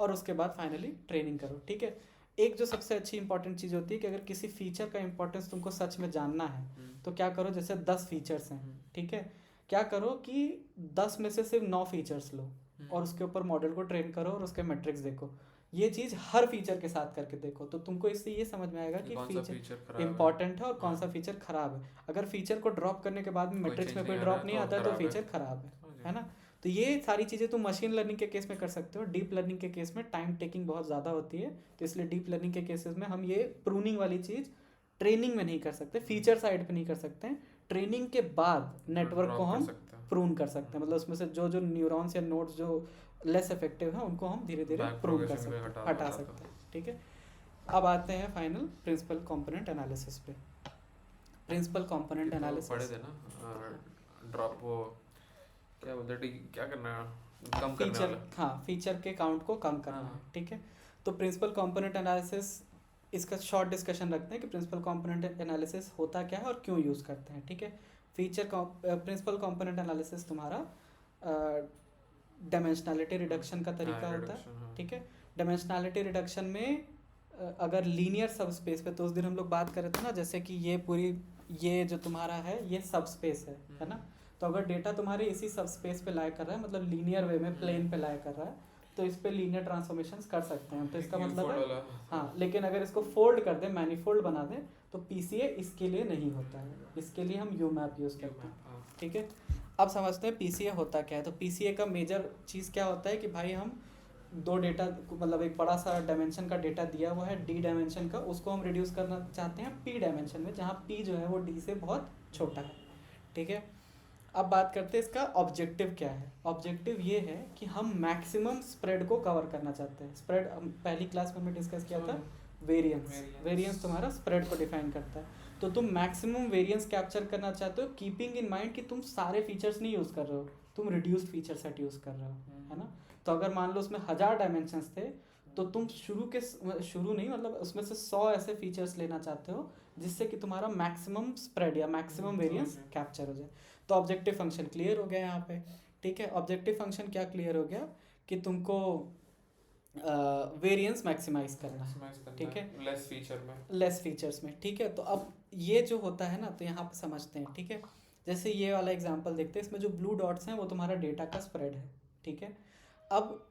और उसके बाद फाइनली ट्रेनिंग करो, ठीक है। एक जो सबसे अच्छी इंपॉर्टेंट चीज़ होती है कि अगर किसी फीचर का इंपॉर्टेंस तुमको सच में जानना है तो क्या करो, जैसे 10 फीचर्स हैं, ठीक है, क्या करो कि 10 में से सिर्फ 9 फीचर्स लो और उसके ऊपर मॉडल को ट्रेन करो और उसके मैट्रिक्स देखो, ये चीज़ हर फीचर के साथ करके देखो, तो तुमको इससे ये समझ में आएगा कि फीचर इंपॉर्टेंट है और कौन सा फीचर खराब है। अगर फीचर को ड्रॉप करने के बाद में मैट्रिक्स में कोई ड्रॉप नहीं आता तो फीचर खराब है ना। तो ये सारी चीज़ें तुम मशीन लर्निंग के केस में कर सकते हो, डीप लर्निंग के केस में टाइम टेकिंग बहुत ज़्यादा होती है, तो इसलिए डीप लर्निंग के केसेस में हम ये प्रूनिंग वाली चीज़ ट्रेनिंग में नहीं कर सकते, फीचर साइड पे नहीं कर सकते हैं, ट्रेनिंग के बाद नेटवर्क को हम प्रून कर सकते हैं, मतलब उसमें से जो जो न्यूरॉन्स या नोड्स जो लेस इफेक्टिव हैं उनको हम धीरे धीरे प्रून कर सकते हैं, हटा सकते हैं, ठीक है। अब आते हैं फाइनल प्रिंसिपल कंपोनेंट एनालिसिस पे। प्रिंसिपल कंपोनेंट एनालिसिस पढ़े थे ना, ड्रॉप वो क्या बोलते हैं, क्या करना है, कम करने फीचर, वाला। हाँ फीचर के काउंट को कम करना है, ठीक है। तो प्रिंसिपल कंपोनेंट एनालिसिस, इसका शॉर्ट डिस्कशन रखते हैं कि प्रिंसिपल कंपोनेंट एनालिसिस होता क्या है और क्यों यूज़ करते हैं, ठीक है। प्रिंसिपल कंपोनेंट एनालिसिस तुम्हारा डायमेंशनैलिटी रिडक्शन का तरीका होता है, ठीक है। डायमेंशनैलिटी रिडक्शन में अगर लीनियर सब स्पेस पे, तो उस दिन हम लोग बात कर रहे थे ना, जैसे कि ये पूरी, ये जो तुम्हारा है ये सब स्पेस है ना। तो अगर डेटा तुम्हारे इसी सब स्पेस पे लाई कर रहा है, मतलब लीनियर वे में प्लेन पे लाई कर रहा है, तो इस पे लीनियर ट्रांसफॉर्मेशंस कर सकते हैं। तो इसका मतलब है हाँ, लेकिन अगर इसको फोल्ड कर दें, मैनीफोल्ड बना दें, तो पीसीए इसके लिए नहीं होता है, इसके लिए हम यू मैप यूज़ करते हैं, ठीक है। अब समझते हैं पीसीए होता क्या है। तो पीसीए का मेजर चीज़ क्या होता है कि भाई हम दो डेटा, मतलब एक बड़ा सा डायमेंशन का डेटा दिया हुआ है डी डायमेंशन का, उसको हम रिड्यूस करना चाहते हैं पी डायमेंशन में, जहाँ पी जो है वो डी से बहुत छोटा है, ठीक है। अब बात करते हैं इसका ऑब्जेक्टिव क्या है। ऑब्जेक्टिव ये है कि हम मैक्सिमम स्प्रेड को कवर करना चाहते हैं। स्प्रेड पहली क्लास में हमने डिस्कस किया था, वेरिएंस तुम्हारा स्प्रेड को डिफाइन करता है। तो तुम मैक्सिमम वेरिएंस कैप्चर करना चाहते हो, कीपिंग इन माइंड कि तुम सारे फीचर्स नहीं यूज़ कर रहे हो, तुम रिड्यूस्ड फीचर सेट यूज़ कर रहे हो, है ना। तो अगर मान लो उसमें 1000 डायमेंशंस थे, तो तुम शुरू नहीं, मतलब उसमें से 100 ऐसे फीचर्स लेना चाहते हो जिससे कि तुम्हारा मैक्सिमम स्प्रेड या मैक्सिमम वेरिएंस कैप्चर हो जाए। तो ऑब्जेक्टिव फंक्शन क्लियर हो गया यहाँ पे, ठीक है। ऑब्जेक्टिव फंक्शन क्या क्लियर हो गया कि तुमको वेरिएंस मैक्सिमाइज करना है, ठीक है, लेस फीचर्स में, ठीक है। तो अब ये जो होता है ना, तो यहाँ पे समझते हैं, ठीक है। जैसे ये वाला एग्जांपल देखते हैं, इसमें जो ब्लू डॉट्स हैं वो तुम्हारा डेटा का स्प्रेड है, ठीक है। अब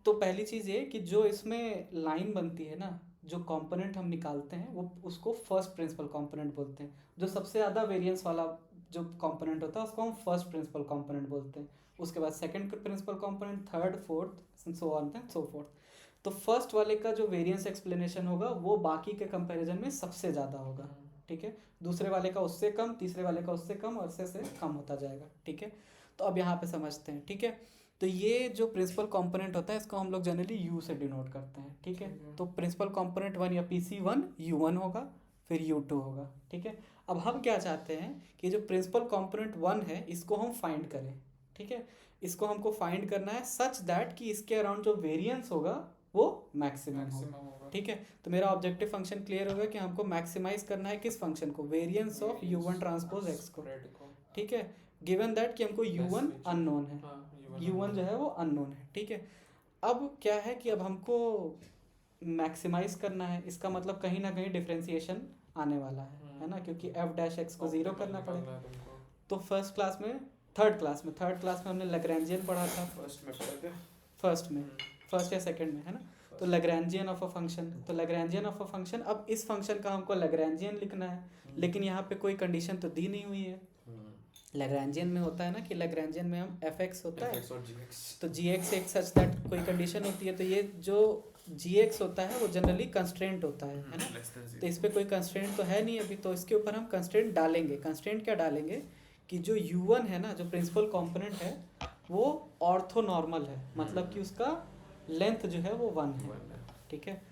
तो पहली चीज़ ये कि जो इसमें लाइन बनती है ना, जो कंपोनेंट हम निकालते हैं वो उसको फर्स्ट प्रिंसिपल कंपोनेंट बोलते हैं। जो सबसे ज़्यादा वेरिएंस वाला जो कंपोनेंट होता है उसको हम फर्स्ट प्रिंसिपल कंपोनेंट बोलते हैं। उसके बाद second principal component, third, fourth, so on and so fourth. तो फर्स्ट वाले का जो वेरिएंस एक्सप्लेनेशन होगा वो बाकी के कंपैरिजन में सबसे ज़्यादा होगा, ठीक है। दूसरे वाले का उससे कम, तीसरे वाले का उससे कम, और से कम होता जाएगा, ठीक है। तो अब यहाँ पे समझते हैं, ठीक है। तो ये जो प्रिंसिपल कंपोनेंट होता है इसको हम लोग जनरली यू से डिनोट करते हैं, ठीक है। तो प्रिंसिपल कंपोनेंट 1 या PC1 U1 होगा, फिर U2 होगा, ठीक है। अब हम क्या चाहते हैं कि जो प्रिंसिपल कंपोनेंट 1 है इसको हम फाइंड करें, ठीक है। इसको हमको फाइंड करना है सच दैट कि इसके अराउंड जो वेरिएंस होगा वो मैक्सिमम होगा, ठीक है। तो मेरा ऑब्जेक्टिव फंक्शन क्लियर होगा कि हमको मैक्सिमाइज करना है किस फंक्शन को, variance of U1 transpose X को, ठीक है। गिवन दैट कि हमको U1 अननोन है, U1 जो है वो अननोन है, ठीक है। अब क्या है कि अब हमको मैक्सिमाइज करना है, इसका मतलब कहीं ना कहीं डिफरेंशिएशन आने वाला है ना, क्योंकि f' को 0 करना पड़ेगा। तो थर्ड क्लास में हमने लैग्रैंजियन पढ़ा था, फर्स्ट या सेकंड में, है ना। तो लैग्रैंजियन ऑफ अ फंक्शन, तो लैग्रैंजियन ऑफ अ फंक्शन, अब इस फंक्शन का हमको लैग्रैंजियन लिखना है, लेकिन यहाँ पे कोई कंडीशन तो दी नहीं हुई है। लैग्रैंजियन में होता है ना कि लैग्रैंजियन में हम fx होता है तो gx एक सच दैट कोई कंडीशन होती है, तो ये जो gx होता है वो जनरली कंस्ट्रेंट होता है ना। तो इस पर कोई कंस्ट्रेंट तो है नहीं अभी, तो इसके ऊपर हम कंस्ट्रेंट डालेंगे। कंस्ट्रेंट क्या डालेंगे कि जो U1 है ना, जो प्रिंसिपल कंपोनेंट है वो ऑर्थोनॉर्मल है, मतलब कि उसका लेंथ जो है वो 1 है, ठीक है।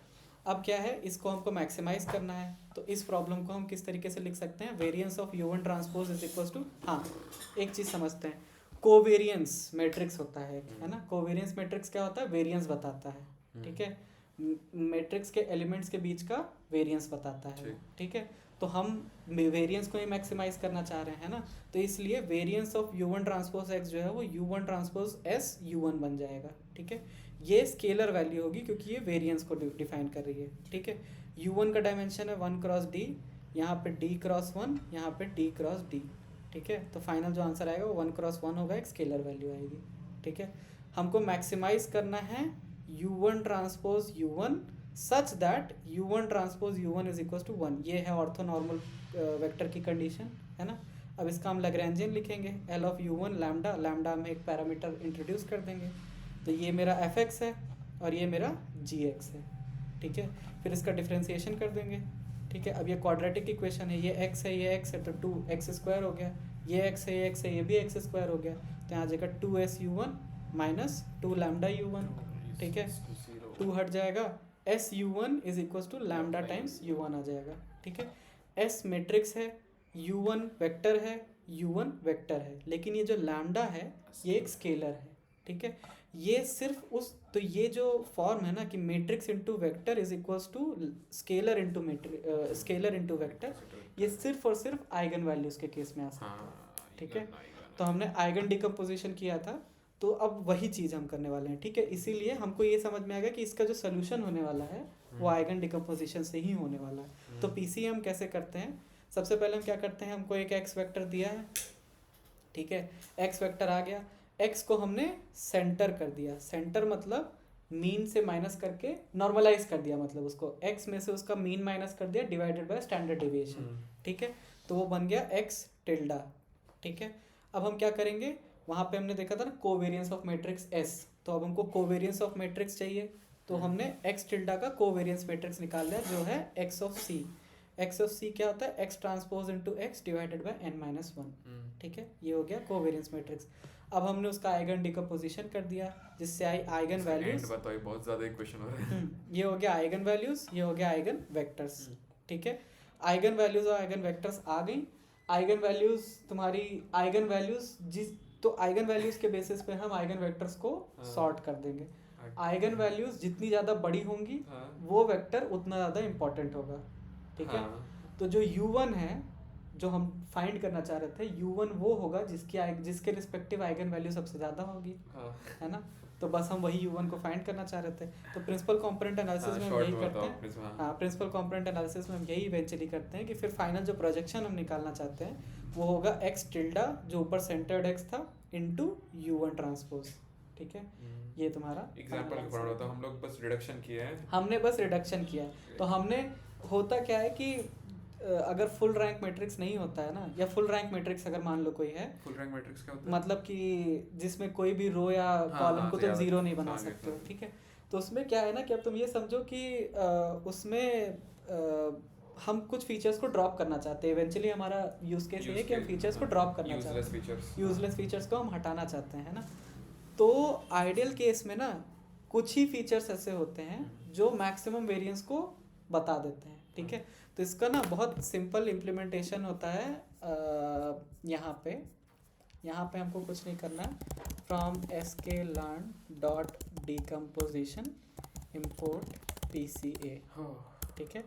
अब क्या है, इसको हमको मैक्सिमाइज करना है, तो इस प्रॉब्लम को हम किस तरीके से लिख सकते हैं, variance of U1 transpose is equal to, हाँ एक चीज़ समझते हैं, कोवेरियंस मैट्रिक्स होता है ना। कोवेरियंस मैट्रिक्स क्या होता है, वेरिएंस बताता है, ठीक है। मैट्रिक्स के एलिमेंट्स के बीच का वेरिएंस बताता है, ठीक है। तो हम वेरिएंस को ही मैक्सिमाइज करना चाह रहे हैं ना, तो इसलिए variance of U1 transpose X जो है वो U1 ट्रांसपोज S U1 बन जाएगा, ठीक है। ये स्केलर वैल्यू होगी क्योंकि ये वेरिएंस को डिफाइन कर रही है, ठीक है। U1 का डायमेंशन है 1 क्रॉस D, यहाँ पे D क्रॉस 1, यहाँ पे D क्रॉस D, ठीक है। तो फाइनल जो आंसर आएगा वो 1 क्रॉस 1 होगा, एक स्केलर वैल्यू आएगी, ठीक है। हमको मैक्सिमाइज करना है U1 transpose U1 such that U1 transpose U1 is equal to 1। ये है ऑर्थोनॉर्मल वेक्टर की कंडीशन, है ना। अब इसका हम लैग्रैंजियन लिखेंगे, L of U1 lambda, lambda में एक पैरामीटर इंट्रोड्यूस कर देंगे, तो ये मेरा fx है और ये मेरा gx है, ठीक है। फिर इसका डिफरेंशिएशन कर देंगे, ठीक है। अब ये क्वाड्रेटिक इक्वेशन है, ये x है ये x है तो 2x² हो गया, ये x है ये x है ये भी x² हो गया, तो यहाँ आ जाएगा 2su1 माइनस 2 लैम्डा u1, ठीक है। 2 हट जाएगा, su1 is equal to lambda times u1 आ जाएगा, ठीक है। s मैट्रिक्स है, u1 वेक्टर है, u1 वेक्टर है, लेकिन ये जो लैम्डा है ये एक स्केलर है, ठीक है। ये सिर्फ उस, तो ये जो फॉर्म है ना कि matrix into vector is equals to scalar into scalar into vector, ये सिर्फ और सिर्फ आइगन वैल्यूज के केस में आ सकता है, ठीक है। तो हमने आइगन डिकम्पोजिशन किया था, तो अब वही चीज़ हम करने वाले हैं, ठीक है। इसीलिए हमको ये समझ में आ गया कि इसका जो सोल्यूशन होने वाला है वो आइगन डिकम्पोजिशन से ही होने वाला है। तो पीसीए हम कैसे करते हैं, सबसे पहले हम क्या करते हैं, हमको एक एक्स वेक्टर दिया है, ठीक है। एक्स वेक्टर आ गया, एक्स को हमने सेंटर कर दिया, सेंटर मतलब मीन से माइनस करके नॉर्मलाइज कर दिया, मतलब उसको एक्स में से उसका मीन माइनस कर दिया डिवाइडेड बाय स्टैंडर्ड डेविएशन, ठीक है। तो वो बन गया एक्स टिल्डा, ठीक है। अब हम क्या करेंगे, वहाँ पे हमने देखा था ना कोवेरियंस ऑफ मैट्रिक्स एस, तो अब हमको कोवेरियंस ऑफ मैट्रिक्स चाहिए, तो हमने एक्स टिल्डा का कोवेरियंस मैट्रिक्स निकाल लिया जो है X of C. X of C क्या होता है, X transpose into X divided by n-1, ठीक है। ये हो गया कोवेरियंस मैट्रिक्स। अब हमने उसका आइगन डिकम्पोजिशन कर दिया जिससे आई आइगन वैल्यूज, बताओ बहुत ज्यादा इक्वेशन हो रहा है। ये हो गया आइगन वैल्यूज, ये हो गया आइगन वेक्टर्स, ठीक है। आइगन वैल्यूज और आइगन वेक्टर्स आ गई। आइगन वैल्यूज तुम्हारी आइगन वैल्यूज जिस, तो आइगन वैल्यूज के बेसिस पे हम आइगन वेक्टर्स को सॉर्ट कर देंगे। आइगन वैल्यूज जितनी ज़्यादा बड़ी होंगी वो वेक्टर उतना ज़्यादा इम्पोर्टेंट होगा, ठीक है। तो जो u1 है जो हम फाइंड करना चाह रहे थे, u1 वो होगा जिसके रिस्पेक्टिव आइगन वैल्यू सबसे ज़्यादा होगी, है ना। तो बस हम वही u1 को फाइंड करना चाह रहे थे। तो प्रिंसिपल कंपोनेंट एनालिसिस में हम यही करते हैं, हाँ प्रिंसिपल कंपोनेंट एनालिसिस में हम यही इवेंचुअली करते हैं कि फिर फाइनल जो प्रोजेक्शन हम निकालना चाहते हैं वो होगा एक्स टिल्डा जो ऊपर सेंटर्ड एक्स था इनटू u1 ट्रांसपोज, ठीक है। ये तुम्हारा एग्जांपल के फॉर्म होता है, हम लोग बस रिडक्शन किया है, हमने बस रिडक्शन किया है। तो हमने, होता क्या है कि अगर फुल रैंक मैट्रिक्स नहीं होता है ना, या फुल रैंक मैट्रिक्स अगर मान लो कोई है, फुल रैंक मैट्रिक्स क्या होता है, मतलब कि जिसमें कोई भी रो या कॉलम को तुम जीरो नहीं बना सकते हो, ठीक है। तो उसमें क्या है ना कि अब तुम ये समझो कि उसमें हम कुछ फीचर्स को ड्रॉप करना चाहते हैं, इवेंचुअली हमारा यूज केस ये है कि हम फीचर्स को ड्रॉप करना चाहते हैं, यूजलेस फीचर्स को हम हटाना चाहते हैं, है ना। तो आइडियल केस में ना कुछ ही फीचर्स ऐसे होते हैं जो मैक्सिमम वेरिएंस को बता देते हैं, ठीक है। तो इसका ना बहुत सिंपल इम्प्लीमेंटेशन होता है, यहाँ पे हमको कुछ नहीं करना है, from sklearn dot decomposition import PCA, ठीक है।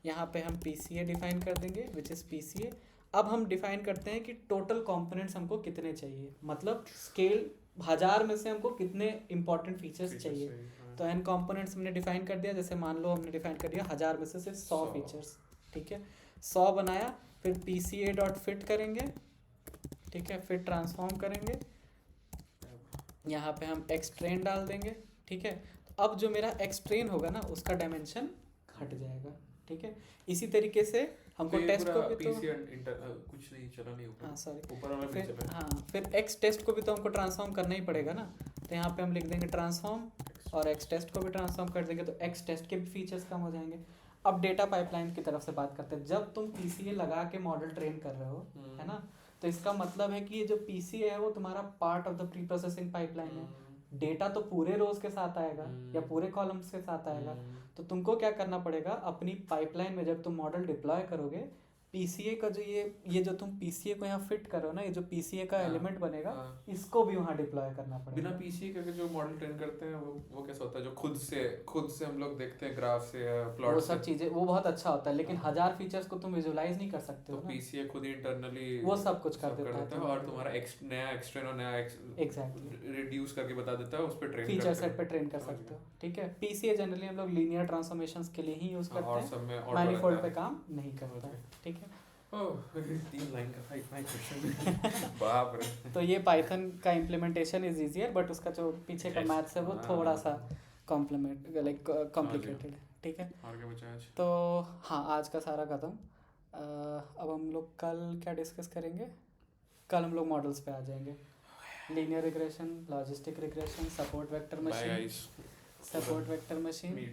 यहाँ पे हम PCA डिफाइन कर देंगे विच इज़ PCA। अब हम डिफाइन करते हैं कि टोटल कंपोनेंट्स हमको कितने चाहिए, मतलब स्केल 1000 में से हमको कितने इंपॉर्टेंट फीचर्स चाहिए। तो n कंपोनेंट्स हमने डिफाइन कर दिया, जैसे मान लो हमने डिफाइन कर दिया 1000 में से सिर्फ 100 फीचर्स, ठीक है। 100 बनाया, फिर PCA डॉट फिट करेंगे, ठीक है, फिर ट्रांसफॉर्म करेंगे, यहाँ पे हम एक्सट्रेन डाल देंगे, ठीक है। अब जो मेरा एक्सट्रेन होगा ना उसका डायमेंशन घट जाएगा, ठीक है। इसी तरीके से हमको टेस्ट को भी तो कुछ नहीं चला, नहीं ऊपर, हाँ सॉरी ऊपर वाला फिर, नहीं चला, हाँ फिर एक्स टेस्ट को भी तो हमको ट्रांसफॉर्म करना ही पड़ेगा ना, तो यहाँ पे हम लिख देंगे ट्रांसफॉर्म, और एक्स टेस्ट को भी ट्रांसफॉर्म कर देंगे, तो एक्स टेस्ट के भी फीचर्स कम हो जाएंगे। अब डेटा पाइपलाइन की तरफ से बात करते हैं। जब तुम PCA लगा के मॉडल ट्रेन कर रहे हो, है ना, तो इसका मतलब है कि ये जो PCA है वो तुम्हारा part of the pre processing pipeline है। डेटा तो पूरे रोज के साथ आएगा या पूरे कॉलम्स के साथ आएगा, तो तुमको क्या करना पड़ेगा, अपनी पाइपलाइन में जब तुम मॉडल डिप्लॉय करोगे, PCA का जो ये जो तुम PCA को यहाँ फिट करो ना, ये जो PCA का एलिमेंट बनेगा इसको भी वहाँ डिप्लॉय करना पड़ेगा। बिना PCA के जो मॉडल ट्रेन करते हैं वो कैसा होता है, जो खुद से हम लोग देखते हैं ग्राफ से या प्लॉट से, वो सब चीजें वो बहुत अच्छा होता है, लेकिन 1000 फीचर्स को तुम विजुअलाइज नहीं कर सकते हो तो ना। PCA खुद ही इंटरनली वो सब कुछ कर देता है और तुम्हारा नया एक्सट्रेन और नया एग्जैक्टली रिड्यूस करके बता देता है, उस पे ट्रेन फीचर सेट पे ट्रेन कर सकते हो, ठीक है। PCA जनरली हम लोग लीनियर ट्रांसफॉर्मेशंस के लिए ही यूज करते हैं, मैनीफोल्ड पे काम नहीं करता है, ठीक है। 3 लाइन का इतना क्वेश्चन बाप रे। तो ये पाइथन का इम्प्लीमेंटेशन इज इजियर, बट उसका जो पीछे का मैथ्स है वो थोड़ा सा कॉम्प्लिकेटेड है, ठीक है। और क्या बचा आज? तो हाँ आज का सारा खत्म। अब हम लोग कल क्या डिस्कस करेंगे, कल हम लोग मॉडल्स पे आ जाएंगे, linear regression, logistic regression, support vector machine,